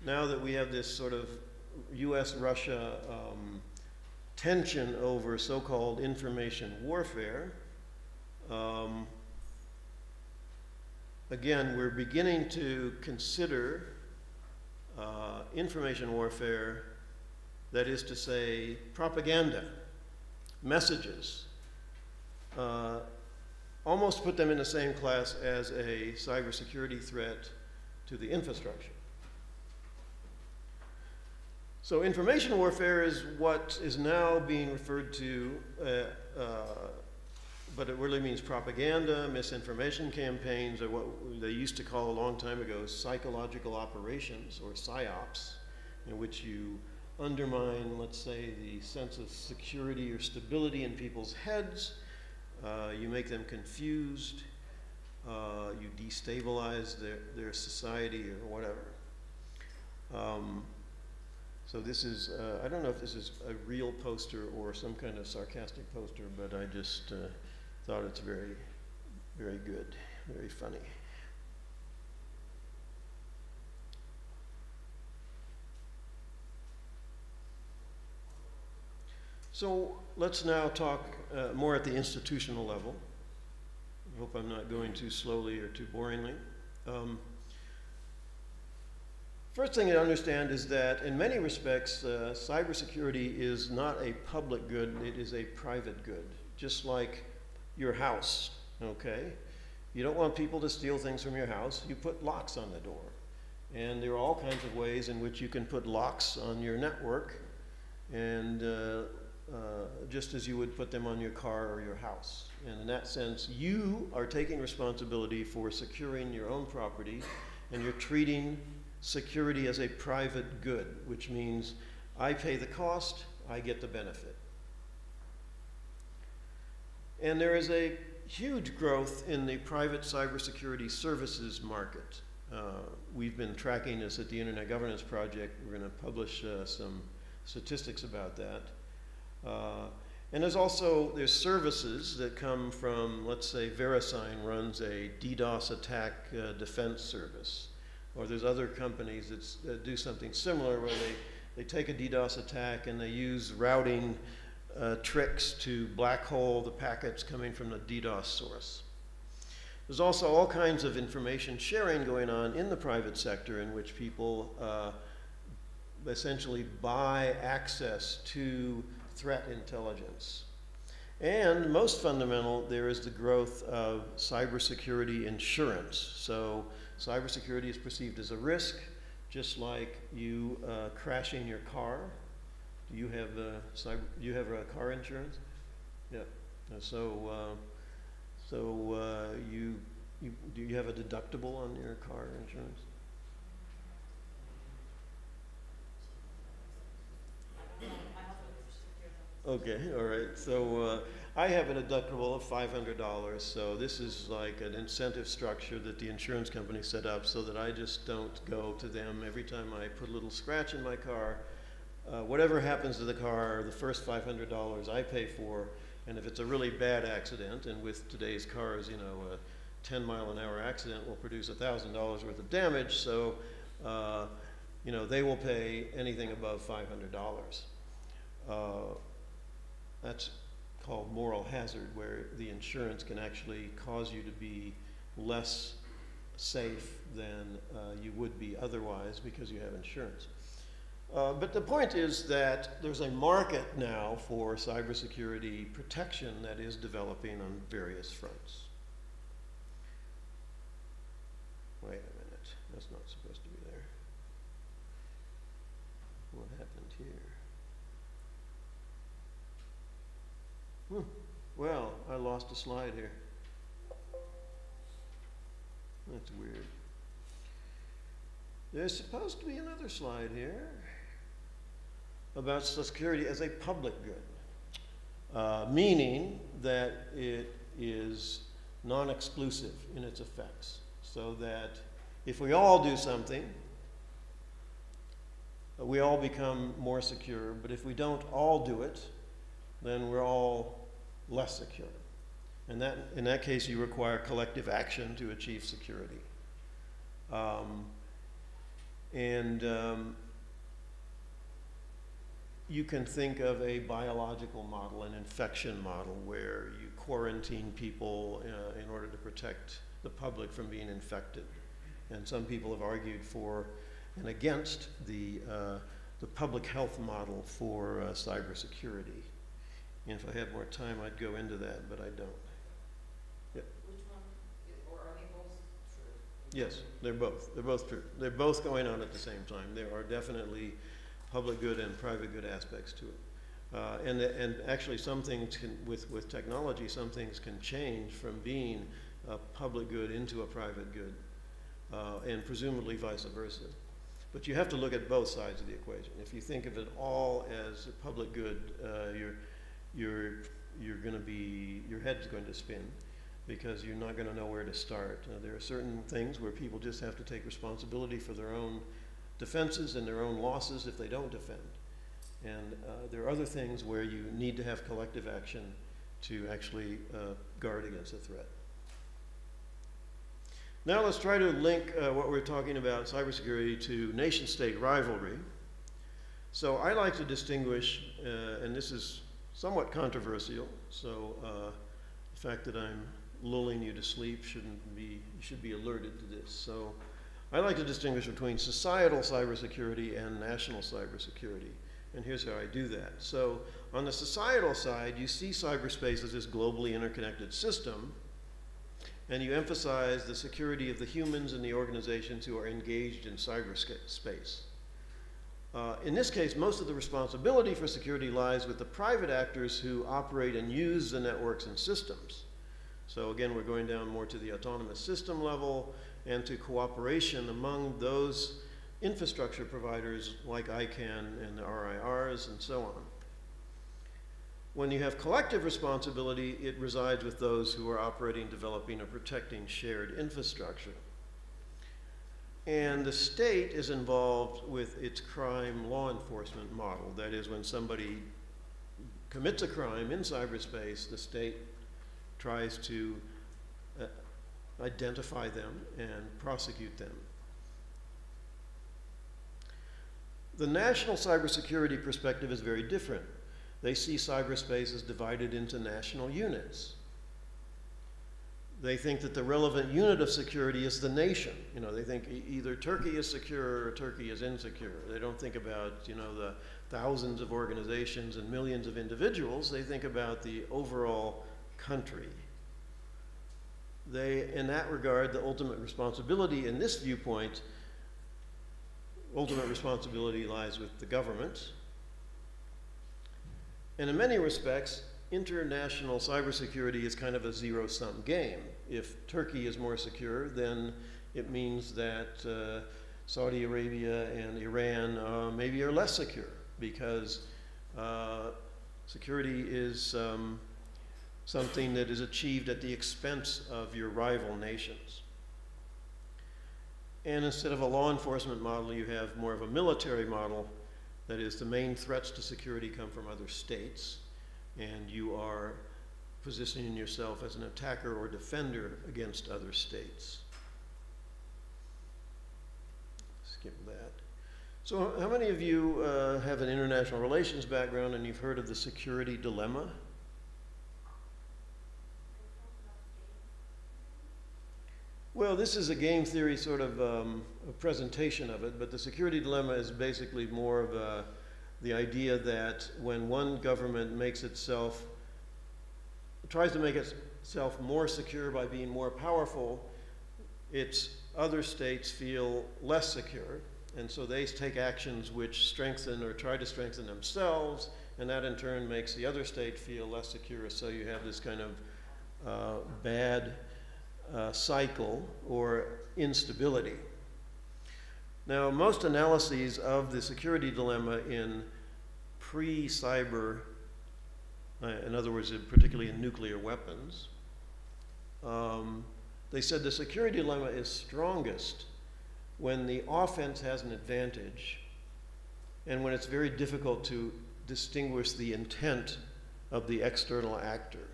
now that we have this sort of US-Russia tension over so-called information warfare, again, we're beginning to consider information warfare, that is to say, propaganda, messages, almost put them in the same class as a cybersecurity threat to the infrastructure. So information warfare is what is now being referred to, but it really means propaganda, misinformation campaigns, or what they used to call a long time ago psychological operations, or psyops, in which you undermine, let's say, the sense of security or stability in people's heads. You make them confused. You destabilize their society or whatever. So this is, I don't know if this is a real poster or some kind of sarcastic poster, but I just thought it's very, very good, very funny. So let's now talk more at the institutional level. I hope I'm not going too slowly or too boringly. First thing to understand is that in many respects, cybersecurity is not a public good, it is a private good. Just like your house, okay? You don't want people to steal things from your house. You put locks on the door. And there are all kinds of ways in which you can put locks on your network, and just as you would put them on your car or your house. And in that sense, you are taking responsibility for securing your own property, and you're treating security as a private good, which means I pay the cost, I get the benefit. And there is a huge growth in the private cybersecurity services market. We've been tracking this at the Internet Governance Project. We're going to publish some statistics about that. And there's services that come from, let's say, VeriSign runs a DDoS attack defense service. Or there's other companies that do something similar where they take a DDoS attack and they use routing tricks to black hole the packets coming from the DDoS source. There's also all kinds of information sharing going on in the private sector in which people essentially buy access to threat intelligence. And most fundamental, there is the growth of cybersecurity insurance. So cybersecurity is perceived as a risk, just like you crashing your car. Do you have a car insurance? Yeah. Do you have a deductible on your car insurance? Okay, all right. So I have a deductible of $500. So this is like an incentive structure that the insurance company set up so that I just don't go to them every time I put a little scratch in my car. Whatever happens to the car, the first $500 I pay for, and if it's a really bad accident, and with today's cars, you know, a 10-mile-an-hour accident will produce $1,000 worth of damage, so, you know, they will pay anything above $500. That's called moral hazard, where the insurance can actually cause you to be less safe than you would be otherwise because you have insurance. But the point is that there's a market now for cybersecurity protection that is developing on various fronts. Wait a minute, that's not supposed to be there. What happened here? Well, I lost a slide here. That's weird. There's supposed to be another slide here about security as a public good, meaning that it is non-exclusive in its effects, so that if we all do something, we all become more secure, but if we don't all do it, then we're all less secure. And that, in that case, you require collective action to achieve security. You can think of a biological model, an infection model, where you quarantine people in order to protect the public from being infected. And some people have argued for and against the public health model for cybersecurity. And if I had more time, I'd go into that, but I don't. Yep. Which one, or are they both true? Yes, they're both. They're both true. They're both going on at the same time. There are definitely public good and private good aspects to it. And actually some things can, with technology, some things can change from being a public good into a private good, and presumably vice versa. But you have to look at both sides of the equation. If you think of it all as a public good, you're going to be, your head's going to spin because you're not going to know where to start. There are certain things where people just have to take responsibility for their own defenses and their own losses if they don't defend. And there are other things where you need to have collective action to actually guard against a threat. Now let's try to link what we're talking about, cybersecurity, to nation-state rivalry. So I like to distinguish, and this is somewhat controversial, so the fact that I'm lulling you to sleep shouldn't be, you should be alerted to this. So I like to distinguish between societal cybersecurity and national cybersecurity. And here's how I do that. So on the societal side, you see cyberspace as this globally interconnected system, and you emphasize the security of the humans and the organizations who are engaged in cyberspace. In this case, most of the responsibility for security lies with the private actors who operate and use the networks and systems. So again, we're going down more to the autonomous system level and to cooperation among those infrastructure providers like ICANN and the RIRs and so on. When you have collective responsibility, it resides with those who are operating, developing, or protecting shared infrastructure. And the state is involved with its crime law enforcement model. That is, when somebody commits a crime in cyberspace, the state tries to identify them and prosecute them. The national cybersecurity perspective is very different. They see cyberspace as divided into national units. They think that the relevant unit of security is the nation. You know, they think either Turkey is secure or Turkey is insecure. They don't think about, you know, the thousands of organizations and millions of individuals. They think about the overall country. They, in that regard, the ultimate responsibility in this viewpoint, ultimate responsibility lies with the government. And in many respects, international cybersecurity is kind of a zero-sum game. If Turkey is more secure, then it means that Saudi Arabia and Iran maybe are less secure, because security is something that is achieved at the expense of your rival nations. And instead of a law enforcement model, you have more of a military model. That is, the main threats to security come from other states, and you are positioning yourself as an attacker or defender against other states. Skip that. So how many of you have an international relations background and you've heard of the security dilemma? Well, this is a game theory sort of a presentation of it, but the security dilemma is basically more of the idea that when one government makes itself, tries to make itself more secure by being more powerful, its other states feel less secure, and so they take actions which strengthen or try to strengthen themselves, and that in turn makes the other state feel less secure, so you have this kind of bad cycle or instability. Now, most analyses of the security dilemma in pre-cyber, in other words, particularly in nuclear weapons, they said the security dilemma is strongest when the offense has an advantage and when it's very difficult to distinguish the intent of the external actor.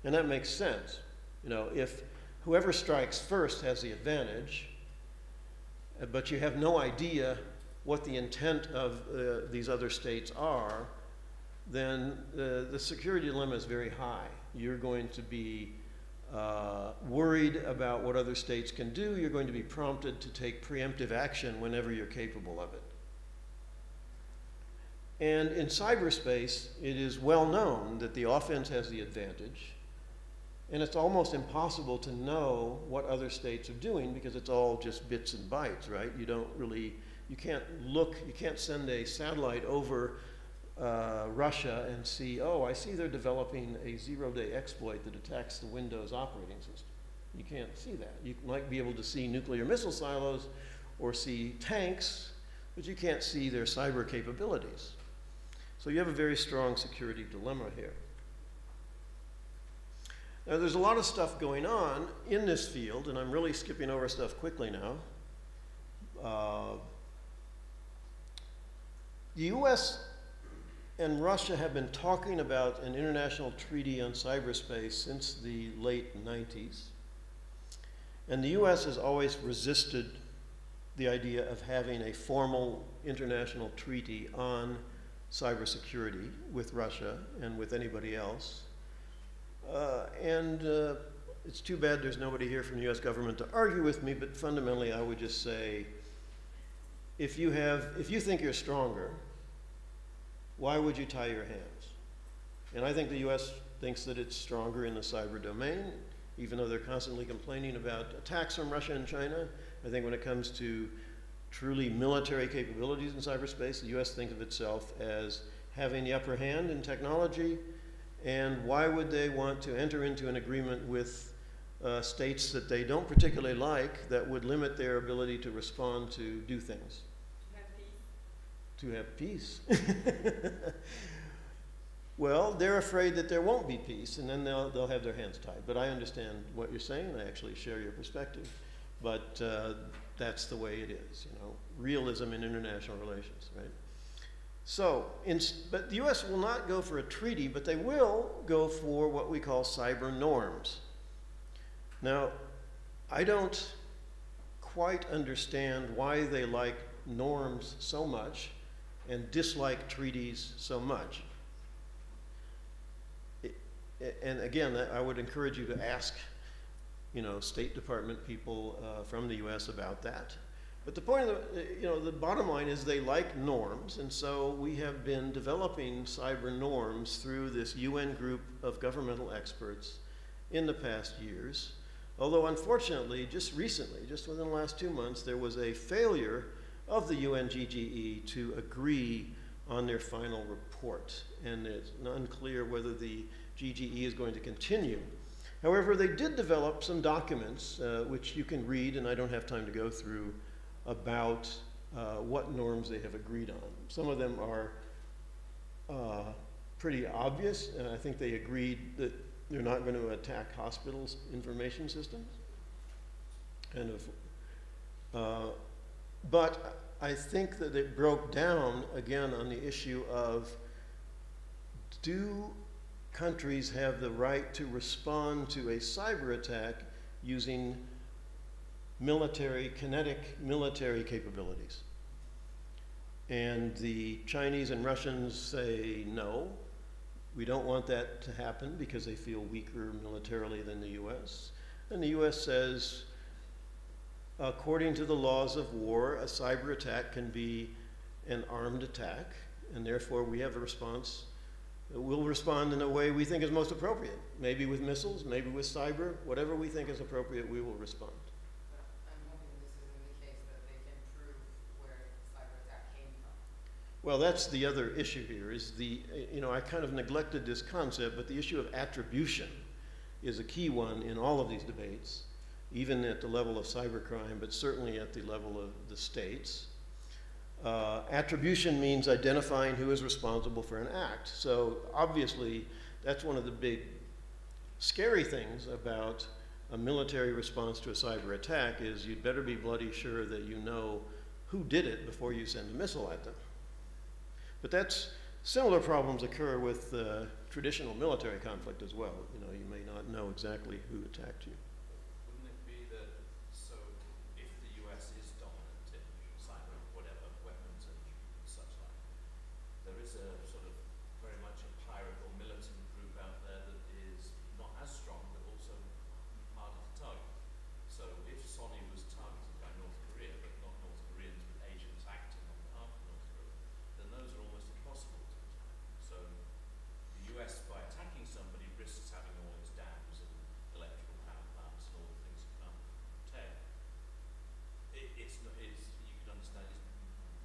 And that makes sense. You know, if whoever strikes first has the advantage, but you have no idea what the intent of these other states are, then the security dilemma is very high. You're going to be worried about what other states can do. You're going to be prompted to take preemptive action whenever you're capable of it. And in cyberspace, it is well known that the offense has the advantage. And it's almost impossible to know what other states are doing because it's all just bits and bytes, right? You don't really, you can't look, you can't send a satellite over Russia and see, oh, I see they're developing a zero-day exploit that attacks the Windows operating system. You can't see that. You might be able to see nuclear missile silos or see tanks, but you can't see their cyber capabilities. So you have a very strong security dilemma here. Now, there's a lot of stuff going on in this field, and I'm really skipping over stuff quickly now. The US and Russia have been talking about an international treaty on cyberspace since the late 90s. And the US has always resisted the idea of having a formal international treaty on cybersecurity with Russia and with anybody else. It's too bad there's nobody here from the US government to argue with me, but fundamentally I would just say, if you think you're stronger, why would you tie your hands? And I think the US thinks that it's stronger in the cyber domain, even though they're constantly complaining about attacks from Russia and China. I think when it comes to truly military capabilities in cyberspace, the US thinks of itself as having the upper hand in technology. And why would they want to enter into an agreement with states that they don't particularly like that would limit their ability to respond to do things? To have peace. Well, they're afraid that there won't be peace, and then they'll have their hands tied. But I understand what you're saying. I actually share your perspective. But that's the way it is, you know, realism in international relations, right? So, but the US will not go for a treaty, but they will go for what we call cyber norms. Now, I don't quite understand why they like norms so much and dislike treaties so much. And again, I would encourage you to ask, you know, State Department people from the US about that. But the point of the bottom line is they like norms, and so we have been developing cyber norms through this UN group of governmental experts in the past years. Although unfortunately, just recently, just within the last 2 months, there was a failure of the UN GGE to agree on their final report. And it's unclear whether the GGE is going to continue. However, they did develop some documents, which you can read, and I don't have time to go through, about what norms they have agreed on. Some of them are pretty obvious. I think they agreed that they're not going to attack hospitals' information systems. But I think that it broke down, again, on the issue of, do countries have the right to respond to a cyber attack using kinetic military capabilities? And the Chinese and Russians say no. We don't want that to happen because they feel weaker militarily than the US. And the US says, according to the laws of war, a cyber attack can be an armed attack, and therefore we have a response. We'll respond in a way we think is most appropriate. Maybe with missiles, maybe with cyber, whatever we think is appropriate, we will respond. I'm hoping this isn't the case that they can prove where the cyber attack came from. Well, that's the other issue here, is I kind of neglected this concept, but the issue of attribution is a key one in all of these debates, even at the level of cybercrime, but certainly at the level of the states. Attribution means identifying who is responsible for an act. So obviously, that's one of the big scary things about a military response to a cyber attack is you'd better be bloody sure that you know who did it before you send a missile at them. But similar problems occur with traditional military conflict as well. You know, you may not know exactly who attacked you. Wouldn't it be that, so if the US is dominant in cyber, whatever, weapons and such like, there is a sort of very much a pirate or militant group out there that is not as strong but also harder to target. So if Sony was targeted by North Korea, but not North Koreans but agents acting on behalf of North Korea, then those are almost impossible to attack. So the US, by attacking somebody, risks having all its dams and electrical power plants and all the things it can't protect. You can understand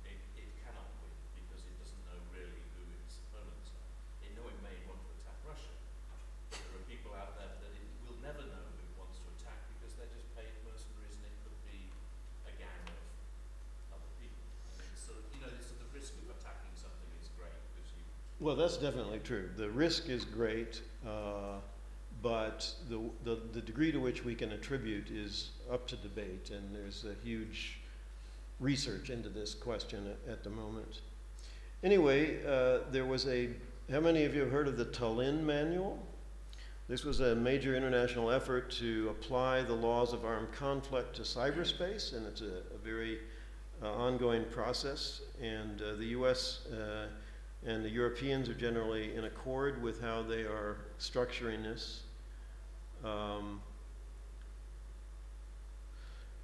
it cannot win because it doesn't know really who its opponents are. It may want to attack Russia. But there are people out there that it will never know who it wants to attack because they're just paid mercenaries and it could be a gang of other people. I mean, so the risk of attacking something is great because you. Well, that's definitely true. The risk is great, but the degree to which we can attribute is up to debate, and there's a huge research into this question at the moment. Anyway, there was how many of you have heard of the Tallinn Manual? This was a major international effort to apply the laws of armed conflict to cyberspace, and it's a very ongoing process, and the US and the Europeans are generally in accord with how they are structuring this.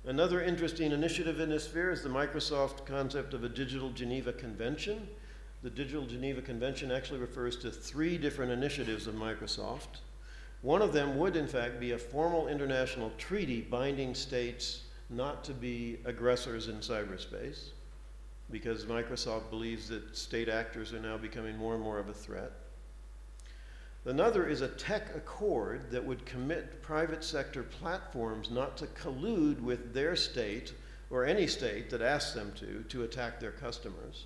Another interesting initiative in this sphere is the Microsoft concept of a Digital Geneva Convention. The Digital Geneva Convention actually refers to 3 different initiatives of Microsoft. One of them would, in fact, be a formal international treaty binding states not to be aggressors in cyberspace, because Microsoft believes that state actors are now becoming more and more of a threat. Another is a tech accord that would commit private sector platforms not to collude with their state or any state that asks them to attack their customers.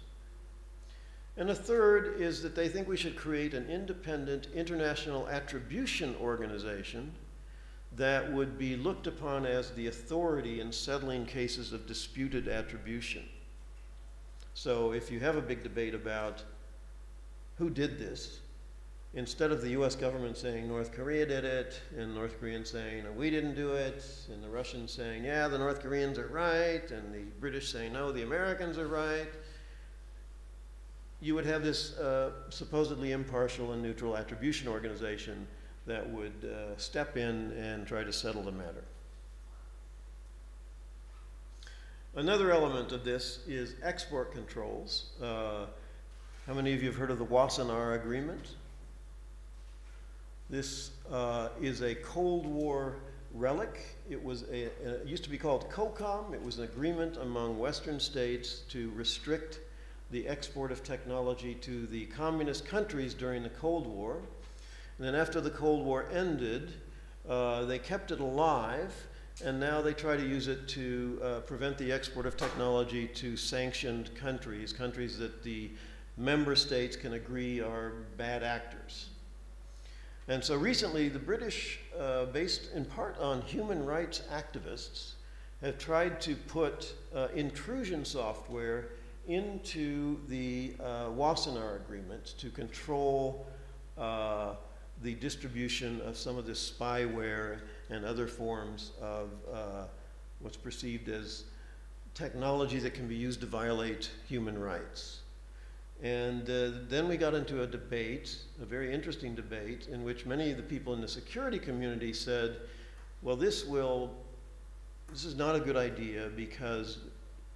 And a third is that they think we should create an independent international attribution organization that would be looked upon as the authority in settling cases of disputed attribution. So if you have a big debate about who did this, instead of the US government saying North Korea did it, and North Koreans saying we didn't do it, and the Russians saying yeah, the North Koreans are right, and the British saying no, the Americans are right, you would have this supposedly impartial and neutral attribution organization that would step in and try to settle the matter. Another element of this is export controls. How many of you have heard of the Wassenaar Agreement? This is a Cold War relic. It used to be called COCOM. It was an agreement among Western states to restrict the export of technology to the communist countries during the Cold War. And then after the Cold War ended, they kept it alive, and now they try to use it to prevent the export of technology to sanctioned countries, countries that the member states can agree are bad actors. And so recently, the British, based in part on human rights activists, have tried to put intrusion software into the Wassenaar Agreement to control the distribution of some of this spyware and other forms of what's perceived as technology that can be used to violate human rights. And then we got into a debate, a very interesting debate, in which many of the people in the security community said, well, this is not a good idea because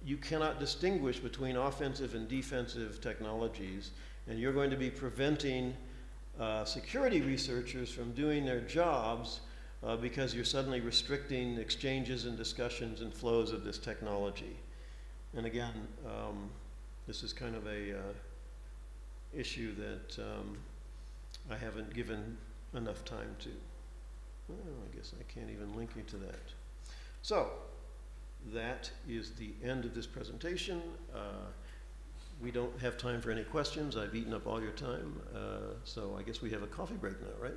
you cannot distinguish between offensive and defensive technologies, and you're going to be preventing security researchers from doing their jobs because you're suddenly restricting exchanges and discussions and flows of this technology. And again, this is kind of a issue that I haven't given enough time to. Well, I guess I can't even link you to that. So, that is the end of this presentation. We don't have time for any questions. I've eaten up all your time. So I guess we have a coffee break now, right?